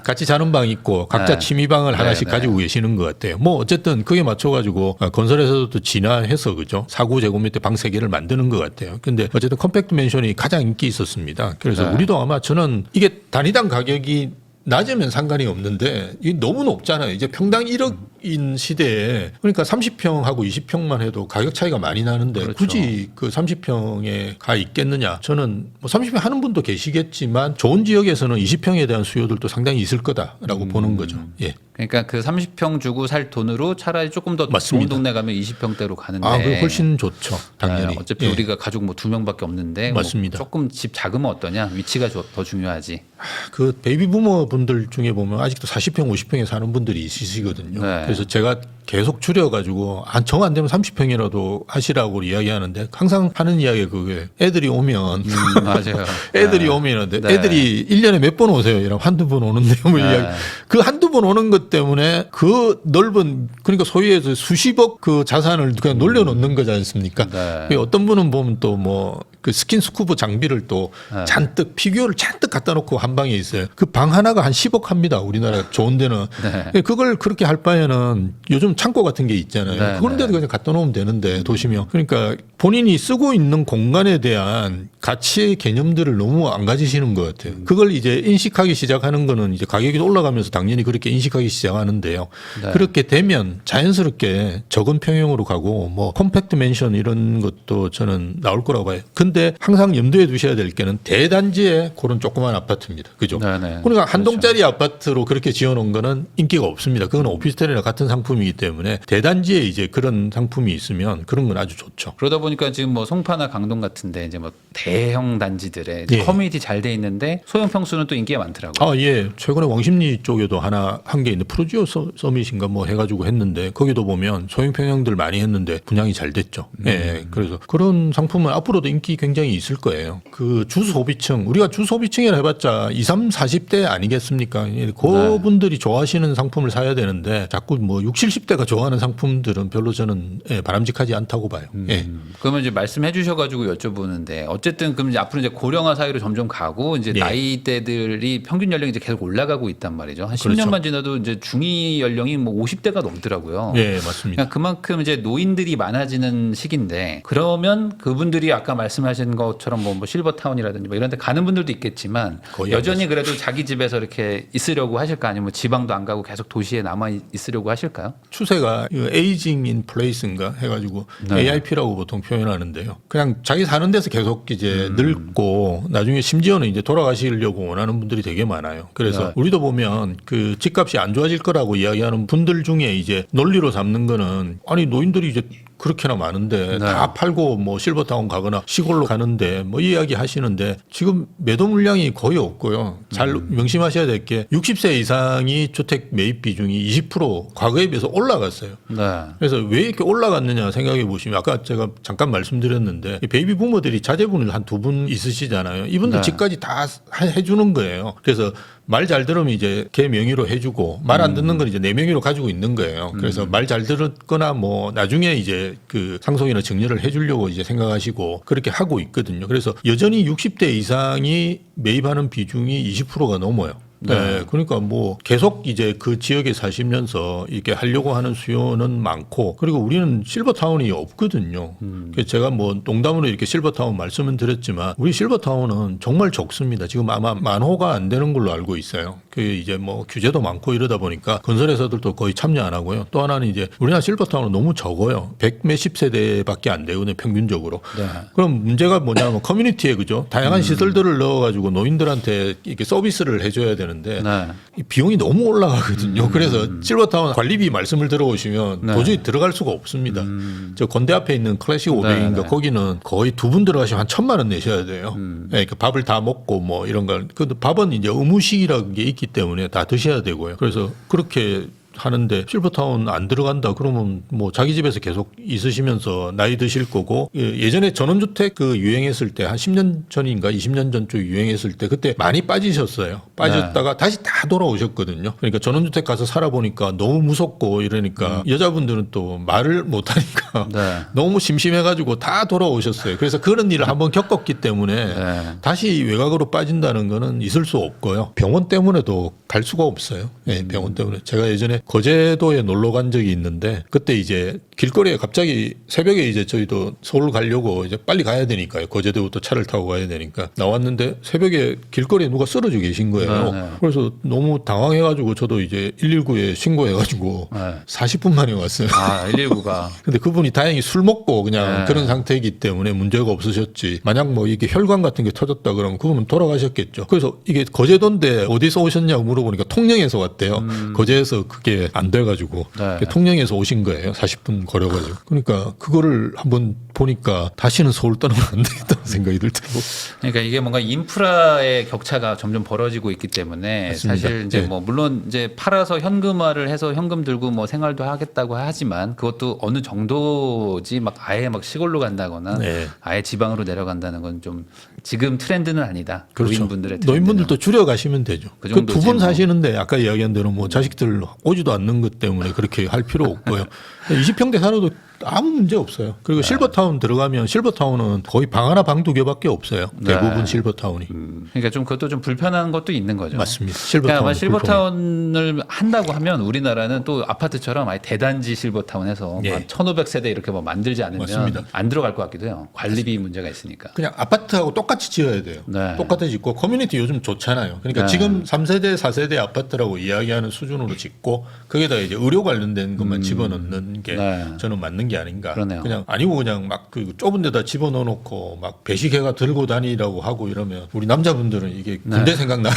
[SPEAKER 1] 같이 자는 방 있고 각자
[SPEAKER 2] 네.
[SPEAKER 1] 취미방을 하나씩
[SPEAKER 2] 네,
[SPEAKER 1] 가지고 계시는 것 같아요. 뭐 어쨌든 그게 맞춰가지고 건설에서도 진화해서 그죠. 4구제곱미터 방 3개를 만드는 것 같아요. 근데 어쨌든 컴팩트 맨션이 가장 인기 있었습니다. 그래서
[SPEAKER 2] 네.
[SPEAKER 1] 우리도 아마 저는 이게 단위당 가격이 낮으면 상관이 없는데 이게 너무 높잖아요. 이제 평당 1억인 시대에 그러니까 30평하고 20평만 해도 가격 차이가 많이 나는데
[SPEAKER 2] 그렇죠.
[SPEAKER 1] 굳이 그 30평에 가 있겠느냐? 저는 뭐 30평 하는 분도 계시겠지만 좋은 지역에서는 20평에 대한 수요들도 상당히 있을 거다라고 보는 거죠. 예.
[SPEAKER 2] 그러니까 그 30평 주고 살 돈으로 차라리 조금 더
[SPEAKER 1] 맞습니다.
[SPEAKER 2] 좋은 동네 가면 20평대로 가는데.
[SPEAKER 1] 아, 그 훨씬 좋죠. 당연히.
[SPEAKER 2] 어차피
[SPEAKER 1] 예.
[SPEAKER 2] 우리가 가족 뭐 2명밖에 없는데
[SPEAKER 1] 맞습니다.
[SPEAKER 2] 뭐 조금 집 작으면 어떠냐? 위치가 더 중요하지.
[SPEAKER 1] 그 베이비 부머 분들 중에 보면 아직도 40평, 50평에 사는 분들이 있으시거든요.
[SPEAKER 2] 네.
[SPEAKER 1] 그래서 제가 계속 줄여가지고 정 안 되면 30평이라도 하시라고 이야기하는데 항상 하는 이야기가 그게 애들이 오면
[SPEAKER 2] 맞아요.
[SPEAKER 1] 애들이 오면
[SPEAKER 2] 네.
[SPEAKER 1] 애들이 1년에 몇 번 오세요? 이러면 한두 번 오는데 뭐
[SPEAKER 2] 네.
[SPEAKER 1] 이야기. 그 한두 번 오는 것 때문에 그 넓은 그러니까 소위 해서 수십억 그 자산을 그냥 놀려놓는 거지 않습니까?
[SPEAKER 2] 네.
[SPEAKER 1] 어떤 분은 보면 또 뭐 그 스킨스쿠버 장비를 또
[SPEAKER 2] 네.
[SPEAKER 1] 잔뜩 피규어를 잔뜩 갖다 놓고 한 방에 있어요. 그 방 하나가 한 10억 합니다. 우리나라 좋은 데는.
[SPEAKER 2] 네.
[SPEAKER 1] 그걸 그렇게 할 바에는 요즘 창고 같은 게 있잖아요.
[SPEAKER 2] 네,
[SPEAKER 1] 그런 데도 그냥 갖다 놓으면 되는데 도시면. 그러니까 본인이 쓰고 있는 공간에 대한 가치의 개념들을 너무 안 가지시는 것 같아요. 그걸 이제 인식하기 시작하는 거는 이제 가격이 올라가면서 당연히 그렇게 인식하기 시작하는데요.
[SPEAKER 2] 네.
[SPEAKER 1] 그렇게 되면 자연스럽게 적은 평형으로 가고 뭐 컴팩트 맨션 이런 것도 저는 나올 거라고 봐요. 근데 항상 염두에 두셔야 될 게는 대단지에 그런 조그만 아파트입니다. 그죠?
[SPEAKER 2] 네네.
[SPEAKER 1] 그러니까 한
[SPEAKER 2] 그렇죠.
[SPEAKER 1] 동짜리 아파트로 그렇게 지어놓은 거는 인기가 없습니다. 그건 오피스텔이나 같은 상품이기 때문에 대단지에 이제 그런 상품이 있으면 그런 건 아주 좋죠.
[SPEAKER 2] 그러다 보니까 지금 뭐 송파나 강동 같은데 이제 뭐 대형 단지들에 이제
[SPEAKER 1] 예.
[SPEAKER 2] 커뮤니티 잘 돼 있는데 소형 평수는 또 인기가 많더라고요.
[SPEAKER 1] 아, 예. 최근에 왕십리 쪽에도 하나 한 게 있는데 프로지오 서밋인가 뭐 해가지고 했는데 거기도 보면 소형 평형들 많이 했는데 분양이 잘 됐죠. 예. 그래서 그런 상품은 앞으로도 인기 굉장히 있을 거예요. 그 주소비층 우리가 주소비층이라 해봤자 20, 40대 아니겠습니까? 예, 그분들이 좋아하시는 상품을 사야 되는데 자꾸 뭐 60, 70대가 좋아하는 상품들은 별로 저는 예, 바람직하지 않다고 봐요. 예.
[SPEAKER 2] 그러면 이제 말씀해 주셔가지고 여쭤보는데 어쨌든 그럼 이제 앞으로 이제 고령화 사회로 점점 가고 이제
[SPEAKER 1] 예.
[SPEAKER 2] 나이대들이 평균 연령이 이제 계속 올라가고 있단 말이죠. 한
[SPEAKER 1] 그렇죠.
[SPEAKER 2] 10년만 지나도 이제 중위 연령이 뭐 50대가 넘더라고요.
[SPEAKER 1] 예, 맞습니다.
[SPEAKER 2] 그러니까 그만큼 이제 노인들이 많아지는 시기인데 그러면 그분들이 아까 말씀하신 것처럼 뭐 실버타운이라든지 뭐 이런 데 가는 분들도 있겠지만
[SPEAKER 1] 거의
[SPEAKER 2] 여전히 그래도 자기 집에서 이렇게 있으려고 하실까 아니면 지방도 안 가고 계속 도시에 남아 있으려고 하실까요?
[SPEAKER 1] 추세가 에이징 인 플레이스인가 해가지고
[SPEAKER 2] 네.
[SPEAKER 1] AIP라고 보통 표현하는데요. 그냥 자기 사는 데서 계속 이제 늙고 나중에 심지어는 이제 돌아가시려고 원하는 분들이 되게 많아요. 그래서
[SPEAKER 2] 네.
[SPEAKER 1] 우리도 보면 그 집값이 안 좋아질 거라고 이야기하는 분들 중에 이제 논리로 삼는 거는 아니 노인들이 이제 그렇게나 많은데
[SPEAKER 2] 네.
[SPEAKER 1] 다 팔고 뭐 실버타운 가거나 시골로 가는데 뭐 이야기 하시는데 지금 매도 물량이 거의 없고요. 잘 명심하셔야 될 게 60세 이상이 주택 매입 비중이 20% 과거에 비해서 올라갔어요.
[SPEAKER 2] 네.
[SPEAKER 1] 그래서 왜 이렇게 올라갔느냐 생각해 보시면 아까 제가 잠깐 말씀드렸는데 이 베이비 부모들이 자제분을 한 두 분 있으시잖아요. 이분들
[SPEAKER 2] 네.
[SPEAKER 1] 집까지 다 해주는 거예요. 그래서 말 잘 들으면 이제 걔 명의로 해주고 말 안 듣는 건 이제 내 명의로 가지고 있는 거예요. 그래서 말 잘 들었거나 뭐 나중에 이제 그 상속이나 증여를 해주려고 이제 생각하시고 그렇게 하고 있거든요. 그래서 여전히 60대 이상이 매입하는 비중이 20%가 넘어요. 네. 그러니까 뭐 계속 이제 그 지역에 사시면서 이렇게 하려고 하는 수요는 많고 그리고 우리는 실버타운이 없거든요. 그래서 제가 뭐 농담으로 이렇게 실버타운 말씀은 드렸지만 우리 실버타운은 정말 적습니다. 지금 아마 10,000호가 안 되는 걸로 알고 있어요. 그 이제 뭐 규제도 많고 이러다 보니까 건설회사들도 거의 참여 안 하고요. 또 하나는 이제 우리나라 실버타운은 너무 적어요. 100몇십 세대밖에 안 되거든요. 평균적으로.
[SPEAKER 2] 네.
[SPEAKER 1] 그럼 문제가 뭐냐면 커뮤니티에 그죠? 다양한 시설들을 넣어가지고 노인들한테 이렇게 서비스를 해줘야 되는데
[SPEAKER 2] 네.
[SPEAKER 1] 이 비용이 너무 올라가거든요. 그래서 실버타운 관리비 말씀을 들어보시면
[SPEAKER 2] 네.
[SPEAKER 1] 도저히 들어갈 수가 없습니다. 저 건대 앞에 있는 클래식 500인가
[SPEAKER 2] 네.
[SPEAKER 1] 거기는 거의 두 분 들어가시면 한 1,000만 원 내셔야 돼요. 네, 그 밥을 다 먹고 뭐 이런 걸. 근데 밥은 이제 의무식이라는 게 있기 때문에 다 드셔야 되고요. 그래서 그렇게 하는데 실버타운 안 들어간다 그러면 뭐 자기 집에서 계속 있으시면서 나이 드실 거고 예전에 전원주택 그 유행했을 때 한 10년 전인가 20년 전쯤 유행했을 때 그때 많이 빠지셨어요. 빠졌다가 다시 다 돌아오셨거든요. 그러니까 전원주택 가서 살아보니까 너무 무섭고 이러니까 여자분들은 또 말을 못하니까
[SPEAKER 2] 네.
[SPEAKER 1] 너무 심심해가지고 다 돌아오셨어요. 그래서 그런 일을 한번 겪었기 때문에
[SPEAKER 2] 네.
[SPEAKER 1] 다시 외곽으로 빠진다는 거는 있을 수 없고요. 병원 때문에도 갈 수가 없어요. 네, 병원 때문에. 제가 예전에 거제도에 놀러 간 적이 있는데 그때 이제 길거리에 갑자기 새벽에 이제 저희도 서울 가려고 이제 빨리 가야 되니까요. 거제도부터 차를 타고 가야 되니까 나왔는데 새벽에 길거리에 누가 쓰러져 계신 거예요.
[SPEAKER 2] 네, 네.
[SPEAKER 1] 그래서 너무 당황해가지고 저도 이제 119에 신고해가지고
[SPEAKER 2] 네.
[SPEAKER 1] 40분 만에 왔어요.
[SPEAKER 2] 아, 119가.
[SPEAKER 1] 근데 그분이 다행히 술 먹고 그냥
[SPEAKER 2] 네.
[SPEAKER 1] 그런 상태이기 때문에 문제가 없으셨지. 만약 뭐 이게 혈관 같은 게 터졌다 그러면 그분은 돌아가셨겠죠. 그래서 이게 거제도인데 어디서 오셨냐고 물어보니까 통영에서 왔대요. 거제에서 그게 안 돼가지고
[SPEAKER 2] 네.
[SPEAKER 1] 통영에서 오신 거예요. 40분 걸어가지고. 그러니까 그거를 한번 보니까 다시는 서울 떠나면 안 되겠다는 생각이 들더라고.
[SPEAKER 2] 그러니까 이게 뭔가 인프라의 격차가 점점 벌어지고 있기 때문에
[SPEAKER 1] 맞습니다.
[SPEAKER 2] 사실 이제
[SPEAKER 1] 네.
[SPEAKER 2] 뭐 물론 이제 팔아서 현금화를 해서 현금 들고 뭐 생활도 하겠다고 하지만 그것도 어느 정도지 막 아예 막 시골로 간다거나
[SPEAKER 1] 네.
[SPEAKER 2] 아예 지방으로 내려간다는 건 좀 지금 트렌드는 아니다.
[SPEAKER 1] 그렇죠.
[SPEAKER 2] 노인분들의 트렌드는.
[SPEAKER 1] 노인분들도 줄여가시면 되죠.
[SPEAKER 2] 그
[SPEAKER 1] 그
[SPEAKER 2] 정도지
[SPEAKER 1] 두 분
[SPEAKER 2] 뭐.
[SPEAKER 1] 사시는데 아까 이야기한 대로 뭐 자식들 오지도 않는 것 때문에 그렇게 할 필요 없고요. 20평대 살아도 아무 문제 없어요. 그리고 실버타운 들어가면 실버타운은 거의 방 하나 방 두 개밖에 없어요. 대부분
[SPEAKER 2] 네.
[SPEAKER 1] 실버타운이.
[SPEAKER 2] 그러니까 좀 그것도 좀 불편한 것도 있는 거죠.
[SPEAKER 1] 맞습니다.
[SPEAKER 2] 그러니까 아마
[SPEAKER 1] 실버타운
[SPEAKER 2] 실버타운을 한다고 하면 우리나라는 또 아파트처럼 아예 대단지 실버타운에서
[SPEAKER 1] 예.
[SPEAKER 2] 한 1,500세대 이렇게 뭐 만들지 않으면
[SPEAKER 1] 맞습니다.
[SPEAKER 2] 안 들어갈 것 같기도 해요. 관리비 문제가 있으니까.
[SPEAKER 1] 그냥 아파트하고 똑같이 지어야 돼요.
[SPEAKER 2] 네.
[SPEAKER 1] 똑같이 짓고 커뮤니티 요즘 좋잖아요. 그러니까
[SPEAKER 2] 네.
[SPEAKER 1] 지금 3세대, 4세대 아파트라고 이야기하는 수준으로 짓고 거기다가 이제 의료 관련된 것만 집어넣는 게
[SPEAKER 2] 네.
[SPEAKER 1] 저는 맞는 게 아닌가.
[SPEAKER 2] 그러네요.
[SPEAKER 1] 그냥 아니고 그냥 막 그 좁은 데다 집어넣어 놓고 막 배식해가 들고 다니라고 하고 이러면 우리 남자분들은 이게 군대 생각나.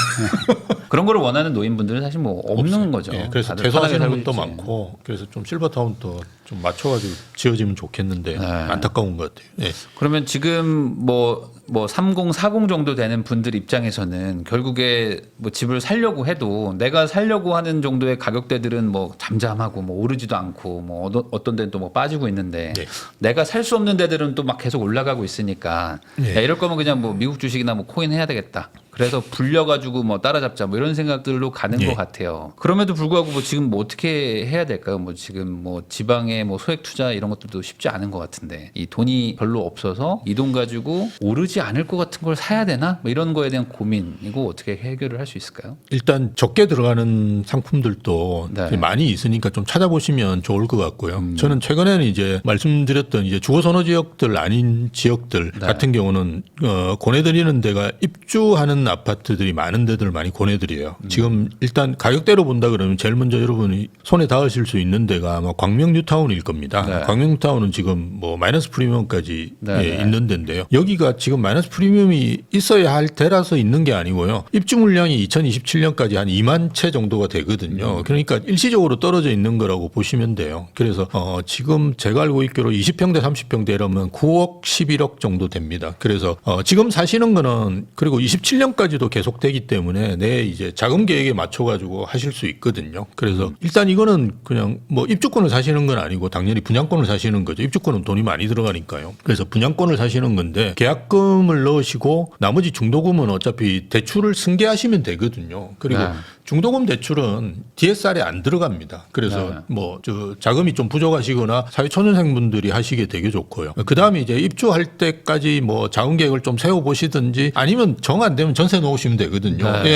[SPEAKER 2] 그런 거를 원하는 노인분들은 사실 뭐 없는 거죠.
[SPEAKER 1] 예, 그래서
[SPEAKER 2] 다들
[SPEAKER 1] 퇴소하시는
[SPEAKER 2] 편하게
[SPEAKER 1] 분도
[SPEAKER 2] 살고 있지.
[SPEAKER 1] 많고 그래서 좀 실버타운도 좀 맞춰가지고 지어지면 좋겠는데
[SPEAKER 2] 네.
[SPEAKER 1] 안타까운 것 같아요. 예.
[SPEAKER 2] 그러면 지금 뭐 30, 40 정도 되는 분들 입장에서는 결국에 뭐 집을 살려고 해도 내가 살려고 하는 정도의 가격대들은 뭐 잠잠하고 뭐 오르지도 않고 뭐 어떤 데는 또 뭐 빠지고 있는데
[SPEAKER 1] 네.
[SPEAKER 2] 내가 살 수 없는 데들은 또 막 계속 올라가고 있으니까
[SPEAKER 1] 네.
[SPEAKER 2] 야, 이럴 거면 그냥 뭐 미국 주식이나 뭐 코인 해야 되겠다. 그래서 불려가지고 뭐 따라잡자 뭐 이런 생각들로 가는
[SPEAKER 1] 네.
[SPEAKER 2] 것 같아요. 그럼에도 불구하고 뭐 지금 뭐 어떻게 해야 될까요? 뭐 지금 뭐 지방의 뭐 소액 투자 이런 것들도 쉽지 않은 것 같은데 이 돈이 별로 없어서 이 돈 가지고 오르지 않을 것 같은 걸 사야 되나? 뭐 이런 거에 대한 고민이고 어떻게 해결을 할 수 있을까요?
[SPEAKER 1] 일단 적게 들어가는 상품들도
[SPEAKER 2] 네.
[SPEAKER 1] 많이 있으니까 좀 찾아보시면 좋을 것 같고요. 저는 최근에는 이제 말씀드렸던 이제 주거 선호 지역들 아닌 지역들
[SPEAKER 2] 네.
[SPEAKER 1] 같은 경우는 권해드리는 데가 입주하는 아파트들이 많은 데들 많이 권해드려요. 지금 일단 가격대로 본다 그러면 제일 먼저 여러분이 손에 닿으실 수 있는 데가 아마 광명 뉴타운일 겁니다.
[SPEAKER 2] 네.
[SPEAKER 1] 광명 뉴타운은 지금 뭐 마이너스 프리미엄까지
[SPEAKER 2] 네,
[SPEAKER 1] 예,
[SPEAKER 2] 네.
[SPEAKER 1] 있는 데인데요. 여기가 지금 마이너스 프리미엄이 있어야 할 데라서 있는 게 아니고요. 입주 물량이 2027년까지 한 2만 채 정도가 되거든요. 그러니까 일시적으로 떨어져 있는 거라고 보시면 돼요. 그래서 지금 제가 알고 있기로 20평대 30평대 이러면 9억 11억 정도 됩니다. 그래서 지금 사시는 거는 그리고 27년까지도 계속되기 때문에 내 이제 자금 계획에 맞춰 가지고 하실 수 있거든요. 그래서 일단 이거는 그냥 뭐 입주권을 사시는 건 아니고 당연히 분양권을 사시는 거죠. 입주권은 돈이 많이 들어가니까요. 그래서 분양권을 사시는 건데 계약금을 넣으시고 나머지 중도금은 어차피 대출을 승계하시면 되거든요. 그리고
[SPEAKER 2] 네.
[SPEAKER 1] 중도금 대출은 DSR에 안 들어갑니다. 그래서
[SPEAKER 2] 네.
[SPEAKER 1] 뭐 저 자금이 좀 부족하시거나 사회초년생분들이 하시기에 되게 좋고요. 그 다음에 이제 입주할 때까지 뭐 자금 계획을 좀 세워 보시든지 아니면 정 안 되면 전세 놓으시면 되거든요.
[SPEAKER 2] 네.
[SPEAKER 1] 예,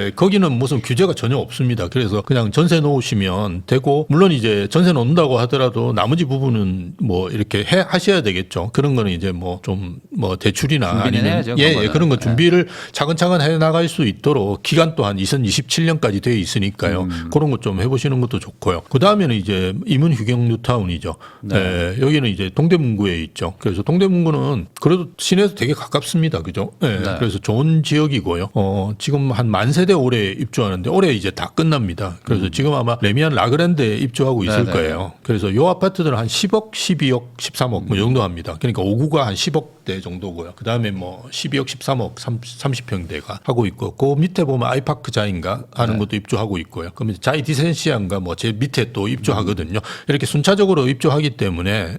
[SPEAKER 1] 예. 거기는 무슨 규제가 전혀 없습니다. 그래서 그냥 전세 놓으시면 되고 물론 이제 전세 놓는다고 하더라도 나머지 부분은 뭐 이렇게 하셔야 되겠죠. 그런 거는 이제 뭐 좀 뭐 대출이나
[SPEAKER 2] 준비는
[SPEAKER 1] 아니면
[SPEAKER 2] 해야죠,
[SPEAKER 1] 예,
[SPEAKER 2] 그거는.
[SPEAKER 1] 그런 거 준비를 차근차근 해 나갈 수 있도록 기간 또한 2027년까지 돼 있으니까요. 그런 것 좀 해보시는 것도 좋고요. 그 다음에는 이제 이문 휴경 뉴타운이죠.
[SPEAKER 2] 네.
[SPEAKER 1] 예, 여기는 이제 동대문구에 있죠. 그래서 동대문구는 그래도 시내에서 되게 가깝습니다. 그죠? 예,
[SPEAKER 2] 네.
[SPEAKER 1] 그래서 좋은 지역이고요. 지금 한 10,000세대 올해 입주하는데 올해 이제 다 끝납니다. 그래서 지금 아마 레미안 라그랜드에 입주하고 있을
[SPEAKER 2] 네, 네.
[SPEAKER 1] 거예요. 그래서 요 아파트들은 한 10억, 12억, 13억 뭐 이 정도 합니다. 그러니까 5구가 한 10억대 정도고요. 그 다음에 뭐 12억, 13억, 30평대가 하고 있고 그 밑에 보면 아이파크 자인가 하는 것도 입주하고 있고요. 그럼 이제 자이 디센시안가 뭐 제 밑에 또 입주하거든요. 이렇게 순차적으로 입주하기 때문에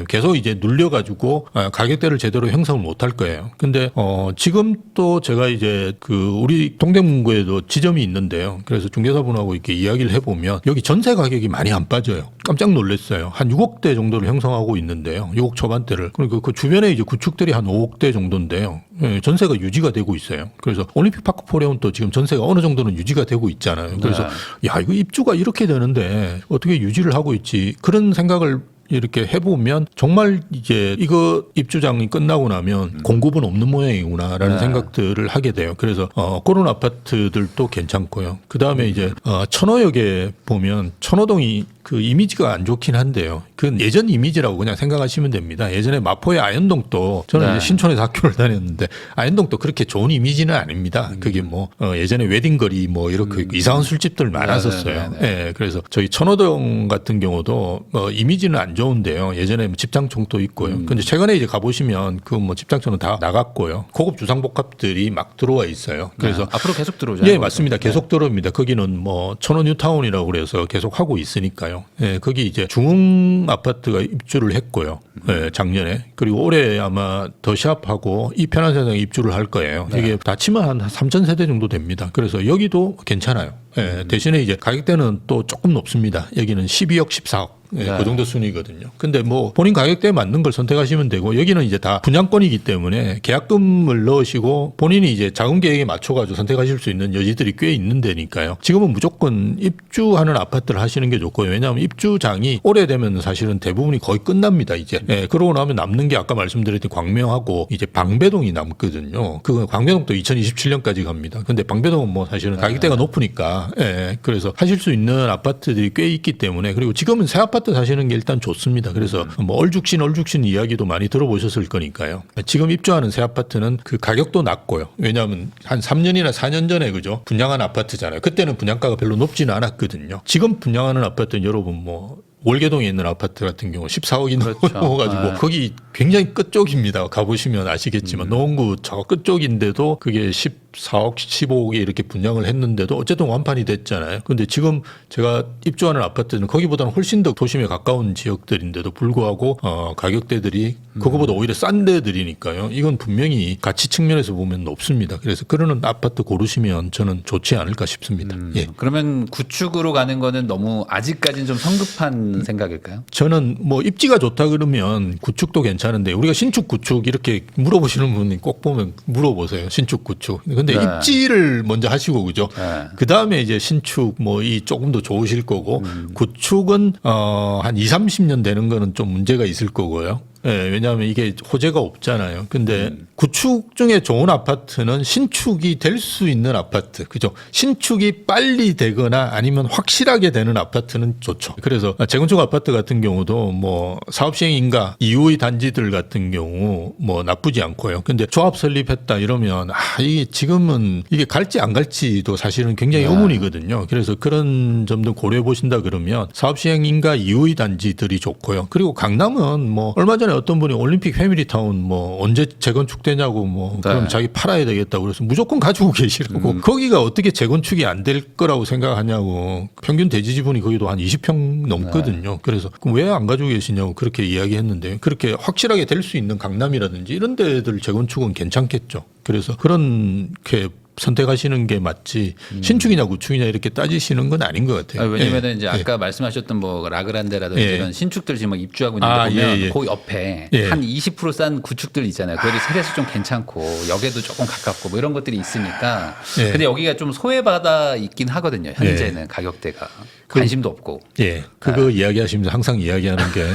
[SPEAKER 1] 계속 이제 눌려가지고 가격대를 제대로 형성을 못할 거예요. 근데 지금 또 제가 이제 그 우리 동대문구에도 지점이 있는데요. 그래서 중개사분하고 이렇게 이야기를 해보면 여기 전세 가격이 많이 안 빠져요. 깜짝 놀랐어요. 한 6억대 정도를 형성하고 있는데요. 6억 초반대를. 그러니까 그 주변에 이제 구축들이 한 5억대 정도인데요. 전세가 유지가 되고 있어요. 그래서 올림픽 파크 포레온도 지금 전세가 어느 정도는 유지가 되고 있잖아요. 그래서 야 이거 입주가 이렇게 되는데 어떻게 유지를 하고 있지 그런 생각을 이렇게 해보면 정말 이제 이거 입주장이 끝나고 나면 공급은 없는 모양이구나라는
[SPEAKER 2] 네.
[SPEAKER 1] 생각들을 하게 돼요. 그래서 그런 아파트들도 괜찮고요. 그 다음에 이제 천호역에 보면 천호동이 그 이미지가 안 좋긴 한데요. 그건 예전 이미지라고 그냥 생각하시면 됩니다. 예전에 마포의 아현동도 저는
[SPEAKER 2] 네.
[SPEAKER 1] 이제 신촌에서 학교를 다녔는데 아현동도 그렇게 좋은 이미지는 아닙니다. 그게 뭐 예전에 웨딩거리 뭐 이렇게 이상한 술집들 많았었어요.
[SPEAKER 2] 네, 네,
[SPEAKER 1] 예, 그래서 저희 천호동 같은 경우도 이미지는 안 좋은데요. 예전에 뭐 집장촌도 있고요. 근데 최근에 이제 가보시면 그 뭐 집장촌은 다 나갔고요. 고급 주상복합들이 막 들어와 있어요. 그래서
[SPEAKER 2] 네. 앞으로 계속 들어오죠.
[SPEAKER 1] 예, 맞습니다. 계속 들어옵니다. 거기는 뭐 천호 뉴타운이라고 그래서 계속 하고 있으니까요. 예, 거기 이제 중흥 아파트가 입주를 했고요. 예, 작년에. 그리고 올해 아마 더샵하고 이 편한 세상에 입주를 할 거예요. 이게 다 치면 한 3,000세대 정도 됩니다. 그래서 여기도 괜찮아요. 예, 대신에 이제 가격대는 또 조금 높습니다. 여기는 12억, 14억. 예,
[SPEAKER 2] 네.
[SPEAKER 1] 그 정도 순이거든요. 근데 뭐 본인 가격대에 맞는 걸 선택하시면 되고 여기는 이제 다 분양권이기 때문에 계약금을 넣으시고 본인이 이제 자금 계획에 맞춰가지고 선택하실 수 있는 여지들이 꽤 있는 데니까요. 지금은 무조건 입주하는 아파트를 하시는 게 좋고요. 왜냐하면 입주장이 오래되면 사실은 대부분이 거의 끝납니다. 이제. 예, 그러고 나면 남는 게 아까 말씀드렸던 광명하고 이제 방배동이 남거든요. 그 광배동도 2027년까지 갑니다. 근데 방배동은 뭐 사실은 가격대가 높으니까 예, 그래서 하실 수 있는 아파트들이 꽤 있기 때문에 그리고 지금은 새 아파트 아파트 사시는 게 일단 좋습니다. 그래서 뭐 얼죽신 이야기도 많이 들어보셨을 거니까요. 지금 입주하는 새 아파트는 그 가격도 낮고요. 왜냐하면 한 3년이나 4년 전에 그죠 분양한 아파트잖아요. 그때는 분양가가 별로 높지는 않았거든요. 지금 분양하는 아파트는 여러분 뭐 월계동에 있는 아파트 같은 경우 14억이
[SPEAKER 2] 그렇죠.
[SPEAKER 1] 넘어가지고
[SPEAKER 2] 네.
[SPEAKER 1] 거기 굉장히 끝쪽입니다. 가보시면 아시겠지만 노원구 저 끝쪽인데도 그게 14억, 15억에 이렇게 분양을 했는데도 어쨌든 완판이 됐잖아요. 근데 지금 제가 입주하는 아파트는 거기보다는 훨씬 더 도심에 가까운 지역들인데도 불구하고 가격대들이 그거보다 오히려 싼 데들이니까요. 이건 분명히 가치 측면에서 보면 높습니다. 그래서 그러는 아파트 고르시면 저는 좋지 않을까 싶습니다. 예.
[SPEAKER 2] 그러면 구축으로 가는 거는 너무 아직까지는 좀 성급한 생각일까요?
[SPEAKER 1] 저는 뭐 입지가 좋다 그러면 구축도 괜찮은데 우리가 신축 구축 이렇게 물어보시는 분이 꼭 보면 물어보세요. 신축 구축. 근데
[SPEAKER 2] 네.
[SPEAKER 1] 입지를 먼저 하시고 그죠.
[SPEAKER 2] 네.
[SPEAKER 1] 그 다음에 이제 신축 뭐 이 조금 더 좋으실 거고 구축은 한 2, 30년 되는 거는 좀 문제가 있을 거고요. 예, 왜냐하면 이게 호재가 없잖아요. 근데 구축 중에 좋은 아파트는 신축이 될 수 있는 아파트. 그죠? 신축이 빨리 되거나 아니면 확실하게 되는 아파트는 좋죠. 그래서 재건축 아파트 같은 경우도 뭐 사업 시행 인가 이후의 단지들 같은 경우 뭐 나쁘지 않고요. 근데 조합 설립했다 이러면 이게 지금은 이게 갈지 안 갈지도 사실은 굉장히 의문이거든요. 그래서 그런 점도 고려해 보신다 그러면 사업 시행 인가 이후의 단지들이 좋고요. 그리고 강남은 뭐 얼마 전에 어떤 분이 올림픽 패밀리타운 뭐 언제 재건축되냐고 뭐 그럼
[SPEAKER 2] 네.
[SPEAKER 1] 자기 팔아야 되겠다고 그래서 무조건 가지고 계시라고 거기가 어떻게 재건축이 안 될 거라고 생각하냐고 평균 대지 지분이 거기도 한 20평 넘거든요. 그래서 왜 안 가지고 계시냐고 그렇게 이야기했는데 그렇게 확실하게 될 수 있는 강남이라든지 이런 데들 재건축은 괜찮겠죠. 그래서 그렇게 선택하시는 게 맞지 신축이냐 구축이냐 이렇게 따지시는 건 아닌 것 같아요.
[SPEAKER 2] 왜냐면은
[SPEAKER 1] 예.
[SPEAKER 2] 이제 아까 말씀하셨던 뭐 라그란데라든지
[SPEAKER 1] 예.
[SPEAKER 2] 이런 신축들 지금 막 입주하고 있는 데 보면
[SPEAKER 1] 예.
[SPEAKER 2] 그 옆에
[SPEAKER 1] 예.
[SPEAKER 2] 한 20%싼 구축들 있잖아요. 그래도 세대수 좀 괜찮고 역에도 조금 가깝고 뭐 이런 것들이 있으니까.
[SPEAKER 1] 예.
[SPEAKER 2] 근데 여기가 좀 소외받아 있긴 하거든요. 현재는 가격대가 관심도 없고.
[SPEAKER 1] 예, 그거 이야기하시면서 항상 이야기하는 게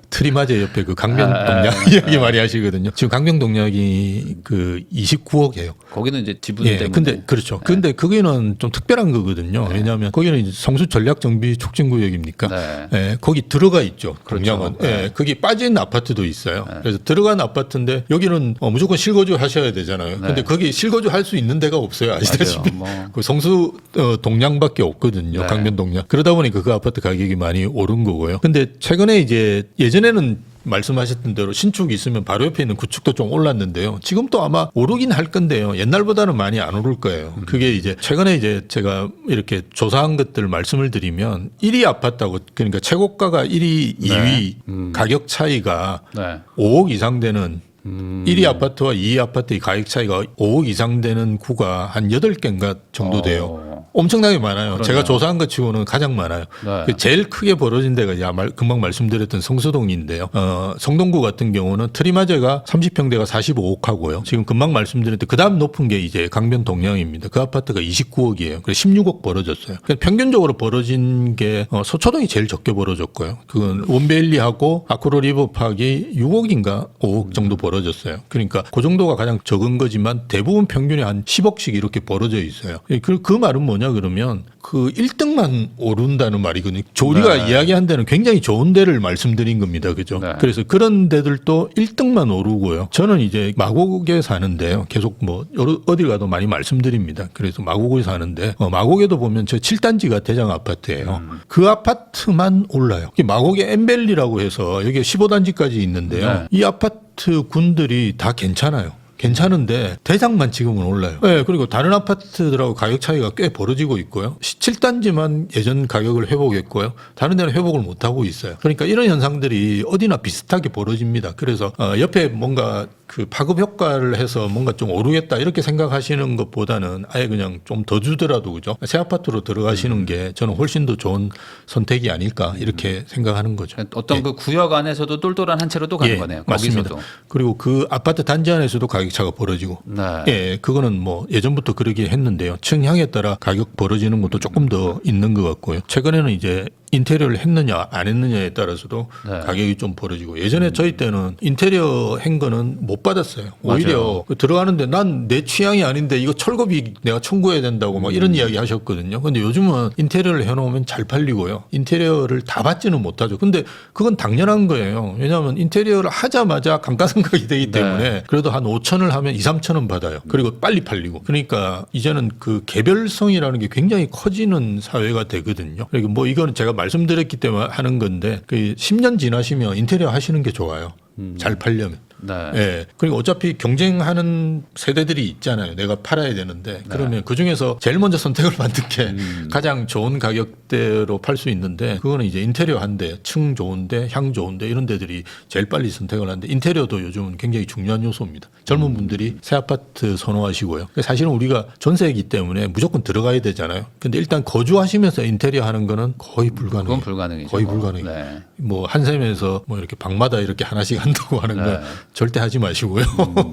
[SPEAKER 1] 트리마제 옆에 그 강변동약 이야기 많이 하시거든요. 지금 강변동약이 그 29억이에요.
[SPEAKER 2] 거기는 이제 지분
[SPEAKER 1] 예,
[SPEAKER 2] 때문에.
[SPEAKER 1] 근데 그렇죠. 근데 거기는 좀 특별한 거거든요. 왜냐하면 거기는 이제 성수 전략 정비 촉진 구역입니까?
[SPEAKER 2] 네.
[SPEAKER 1] 예, 거기 들어가 있죠.
[SPEAKER 2] 그렇죠.
[SPEAKER 1] 동양은. 예, 거기 빠진 아파트도 있어요. 그래서 들어간 아파트인데 여기는 무조건 실거주 하셔야 되잖아요. 근데 거기 실거주 할 수 있는 데가 없어요. 아시다시피.
[SPEAKER 2] 맞아요. 뭐.
[SPEAKER 1] 그 성수 동량밖에 없거든요.
[SPEAKER 2] 네.
[SPEAKER 1] 강변 동량. 그러다 보니까 그 아파트 가격이 많이 오른 거고요. 근데 최근에 이제 예전에는 말씀하셨던 대로 신축이 있으면 바로 옆에 있는 구축도 좀 올랐는데요. 지금 또 아마 오르긴 할 건데요. 옛날보다는 많이 안 오를 거예요. 그게 이제 최근에 이제 제가 이렇게 조사한 것들을 말씀을 드리면 1위 아파트하고 그러니까 최고가가 1위, 2위 가격 차이가
[SPEAKER 2] 네.
[SPEAKER 1] 5억 이상 되는 1위 아파트와 2위 아파트의 가격 차이가 5억 이상 되는 구가 한 8개인가 정도 돼요. 엄청나게 많아요.
[SPEAKER 2] 그러네요.
[SPEAKER 1] 제가 조사한 것 치고는 가장 많아요.
[SPEAKER 2] 네.
[SPEAKER 1] 그 제일 크게 벌어진 데가 금방 말씀드렸던 성수동인데요. 성동구 같은 경우는 트리마제가 30평대가 45억하고요. 지금 금방 말씀드렸는데 그다음 높은 게 이제 강변 동량입니다. 그 아파트가 29억이에요. 그래서 16억 벌어졌어요. 그러니까 평균적으로 벌어진 게 서초동이 제일 적게 벌어졌고요. 그건 원베일리하고 아크로 리버파크이 6억인가 5억 정도 벌어졌어요. 그러니까 그 정도가 가장 적은 거지만 대부분 평균이 한 10억씩 이렇게 벌어져 있어요. 그 말은 뭐냐 그러면 그 1등만 오른다는 말이거든요. 우리가
[SPEAKER 2] 네.
[SPEAKER 1] 이야기한 데는 굉장히 좋은 데를 말씀드린 겁니다. 그죠?
[SPEAKER 2] 네.
[SPEAKER 1] 그래서 그런 데들도 1등만 오르고요. 저는 이제 마곡에 사는데요. 계속 뭐 어딜 가도 많이 말씀드립니다. 그래서 마곡에 사는데 마곡에도 보면 저 7단지가 대장 아파트예요. 그 아파트만 올라요. 마곡의 엠벨리라고 해서 여기 15단지까지 있는데요.
[SPEAKER 2] 네.
[SPEAKER 1] 이 아파트 군들이 다 괜찮아요. 괜찮은데 대장만 지금은 올라요. 네, 그리고 다른 아파트들하고 가격 차이가 꽤 벌어지고 있고요. 7단지만 예전 가격을 회복했고요. 다른 데는 회복을 못 하고 있어요. 그러니까 이런 현상들이 어디나 비슷하게 벌어집니다. 그래서 옆에 뭔가 그 파급 효과를 해서 뭔가 좀 오르겠다 이렇게 생각하시는 것보다는 아예 그냥 좀 더 주더라도 그죠? 새 아파트로 들어가시는 게 저는 훨씬 더 좋은 선택이 아닐까 이렇게 생각하는 거죠.
[SPEAKER 2] 어떤 그 구역 안에서도 똘똘한 한 채로 또 가는 거네요.
[SPEAKER 1] 맞습니다.
[SPEAKER 2] 거기서도.
[SPEAKER 1] 그리고 그 아파트 단지 안에서도 가격 차가 벌어지고,
[SPEAKER 2] 네.
[SPEAKER 1] 예, 그거는 뭐 예전부터 그러긴 했는데요. 층향에 따라 가격 벌어지는 것도 조금 더 있는 것 같고요. 최근에는 이제 인테리어를 했느냐 안 했느냐에 따라서도
[SPEAKER 2] 네.
[SPEAKER 1] 가격이 좀 벌어지고 예전에 저희 때는 인테리어 한 거는 못 받았어요. 오히려 그 들어가는데 난 내 취향이 아닌데 이거 철거비 내가 청구해야 된다고 막 이런 이야기 하셨거든요. 근데 요즘은 인테리어를 해놓으면 잘 팔리고요. 인테리어를 다 받지는 못하죠. 근데 그건 당연한 거예요. 왜냐하면 인테리어를 하자마자 감가상각이 되기 때문에 그래도 한 5천을 하면 2, 3천은 받아요. 그리고 빨리 팔리고. 그러니까 이제는 그 개별성이라는 게 굉장히 커지는 사회가 되거든요. 그리고 뭐 이거는 제가 말씀드렸기 때문에 하는 건데 그 10년 지나시면 인테리어 하시는 게 좋아요. 잘 팔려면.
[SPEAKER 2] 네.
[SPEAKER 1] 예. 그리고 어차피 경쟁하는 세대들이 있잖아요. 내가 팔아야 되는데 그러면 그 중에서 제일 먼저 선택을 받는 게 가장 좋은 가격대로 팔 수 있는데 그거는 이제 인테리어 한데 층 좋은데 향 좋은데 이런 데들이 제일 빨리 선택을 하는데 인테리어도 요즘은 굉장히 중요한 요소입니다. 젊은 분들이 새 아파트 선호하시고요. 사실은 우리가 전세이기 때문에 무조건 들어가야 되잖아요. 근데 일단 거주하시면서 인테리어 하는 거는 거의 불가능해요.
[SPEAKER 2] 그건 불가능이죠.
[SPEAKER 1] 거의 불가능해요.
[SPEAKER 2] 네.
[SPEAKER 1] 뭐 한샘에서 뭐 이렇게 방마다 이렇게 하나씩 한다고 하는 건 절대 하지 마시고요.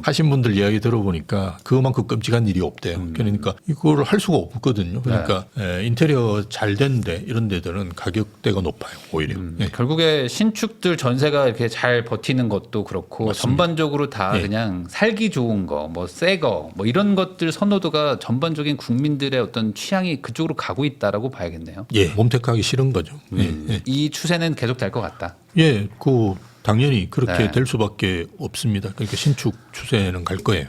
[SPEAKER 1] 하신 분들 이야기 들어보니까 그만큼 끔찍한 일이 없대요. 그러니까 이거를 할 수가 없거든요. 그러니까 인테리어 잘 된데 이런 데들은 가격대가 높아요. 오히려. 예.
[SPEAKER 2] 결국에 신축들 전세가 이렇게 잘 버티는 것도 그렇고
[SPEAKER 1] 맞습니다.
[SPEAKER 2] 전반적으로 다 그냥 살기 좋은 거, 뭐 새 거, 뭐 이런 것들 선호도가 전반적인 국민들의 어떤 취향이 그쪽으로 가고 있다라고 봐야겠네요.
[SPEAKER 1] 예, 몸택하기 싫은 거죠. 예.
[SPEAKER 2] 이 추세는 계속 될 것 같다.
[SPEAKER 1] 예, 그 당연히 그렇게
[SPEAKER 2] 네.
[SPEAKER 1] 될 수밖에 없습니다. 그러니까 신축 추세는 갈 거예요.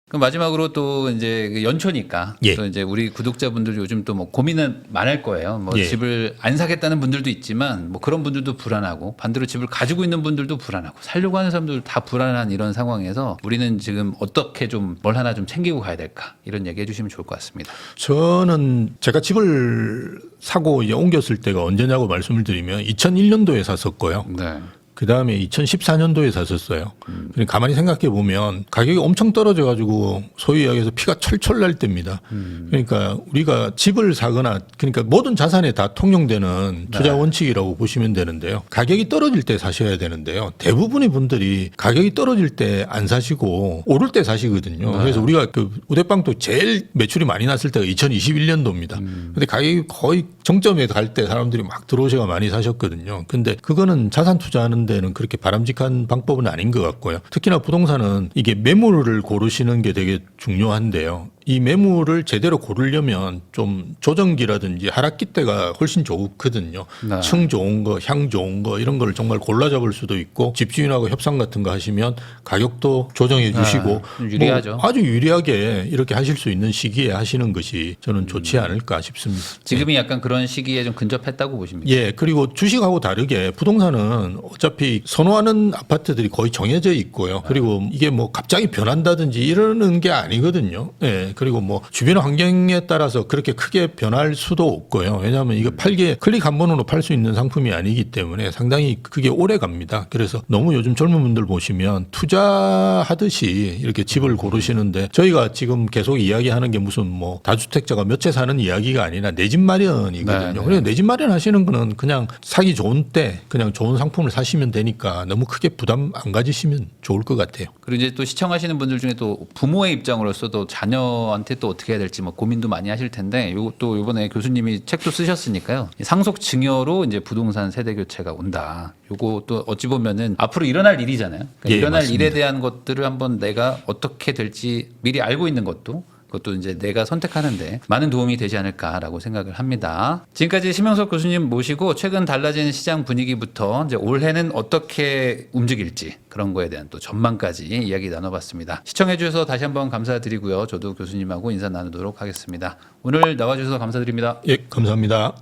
[SPEAKER 2] 그럼 마지막으로 또 이제 그 연초니까
[SPEAKER 1] 예.
[SPEAKER 2] 또 이제 우리 구독자분들 요즘 또 뭐 고민은 많을 거예요. 뭐
[SPEAKER 1] 예.
[SPEAKER 2] 집을 안 사겠다는 분들도 있지만 뭐 그런 분들도 불안하고 반대로 집을 가지고 있는 분들도 불안하고 살려고 하는 사람들 다 불안한 이런 상황에서 우리는 지금 어떻게 좀 뭘 하나 좀 챙기고 가야 될까 이런 얘기해 주시면 좋을 것 같습니다.
[SPEAKER 1] 저는 제가 집을 사고 이제 옮겼을 때가 언제냐고 말씀을 드리면 2001년도에 샀었고요.
[SPEAKER 2] 네.
[SPEAKER 1] 그 다음에 2014년도에 샀었어요. 가만히 생각해 보면 가격이 엄청 떨어져 가지고 소위 이야기해서 피가 철철 날 때입니다. 그러니까 우리가 집을 사거나 그러니까 모든 자산에 다 통용되는 투자 원칙이라고 보시면 되는데요. 가격이 떨어질 때 사셔야 되는데요. 대부분의 분들이 가격이 떨어질 때 안 사시고 오를 때 사시거든요. 그래서 우리가 그 우대빵도 제일 매출이 많이 났을 때가 2021년도입니다. 근데 가격이 거의 정점에 갈 때 사람들이 막 들어오셔가 많이 사셨거든요. 근데 그거는 자산 투자하는 데는 그렇게 바람직한 방법은 아닌 것 같고요. 특히나 부동산은 이게 매물을 고르시는 게 되게 중요한데요. 이 매물을 제대로 고르려면 좀 조정기라든지 하락기 때가 훨씬 좋거든요.
[SPEAKER 2] 네.
[SPEAKER 1] 층 좋은 거, 향 좋은 거 이런 걸 정말 골라 잡을 수도 있고 집주인하고 협상 같은 거 하시면 가격도 조정해 주시고
[SPEAKER 2] 유리하죠.
[SPEAKER 1] 뭐 아주 유리하게 이렇게 하실 수 있는 시기에 하시는 것이 저는 좋지 않을까 싶습니다.
[SPEAKER 2] 지금이 약간 그런 시기에 좀 근접했다고 보십니까?
[SPEAKER 1] 예, 그리고 주식하고 다르게 부동산은 어차피 선호하는 아파트들이 거의 정해져 있고요. 그리고 이게 뭐 갑자기 변한다든지 이러는 게 아니거든요. 예, 그리고 뭐 주변 환경에 따라서 그렇게 크게 변할 수도 없고요. 왜냐하면 이거 팔게 클릭 한 번으로 팔 수 있는 상품이 아니기 때문에 상당히 그게 오래 갑니다. 그래서 너무 요즘 젊은 분들 보시면 투자하듯이 이렇게 집을 고르시는데 저희가 지금 계속 이야기하는 게 무슨 뭐 다주택자가 몇 채 사는 이야기가 아니라 내 집 마련이거든요.
[SPEAKER 2] 네.
[SPEAKER 1] 그래서 내 집 마련하시는 거는 그냥 사기 좋은 때 그냥 좋은 상품을 사시면 되니까 너무 크게 부담 안 가지시면 좋을 것 같아요.
[SPEAKER 2] 그리고 이제 또 시청하시는 분들 중에 또 부모의 입장으로서도 자녀한테 또 어떻게 해야 될지 뭐 고민도 많이 하실 텐데 요것도 이번에 교수님이 책도 쓰셨으니까요. 상속 증여로 이제 부동산 세대 교체가 온다. 요것도 어찌 보면은 앞으로 일어날 일이잖아요. 그러니까
[SPEAKER 1] 예,
[SPEAKER 2] 일어날
[SPEAKER 1] 맞습니다.
[SPEAKER 2] 일에 대한 것들을 한번 내가 어떻게 될지 미리 알고 있는 것도 그것도 이제 내가 선택하는데 많은 도움이 되지 않을까라고 생각을 합니다. 지금까지 심영석 교수님 모시고 최근 달라진 시장 분위기부터 이제 올해는 어떻게 움직일지 그런 거에 대한 또 전망까지 이야기 나눠봤습니다. 시청해 주셔서 다시 한번 감사드리고요. 저도 교수님하고 인사 나누도록 하겠습니다. 오늘 나와주셔서 감사드립니다.
[SPEAKER 1] 예, 감사합니다.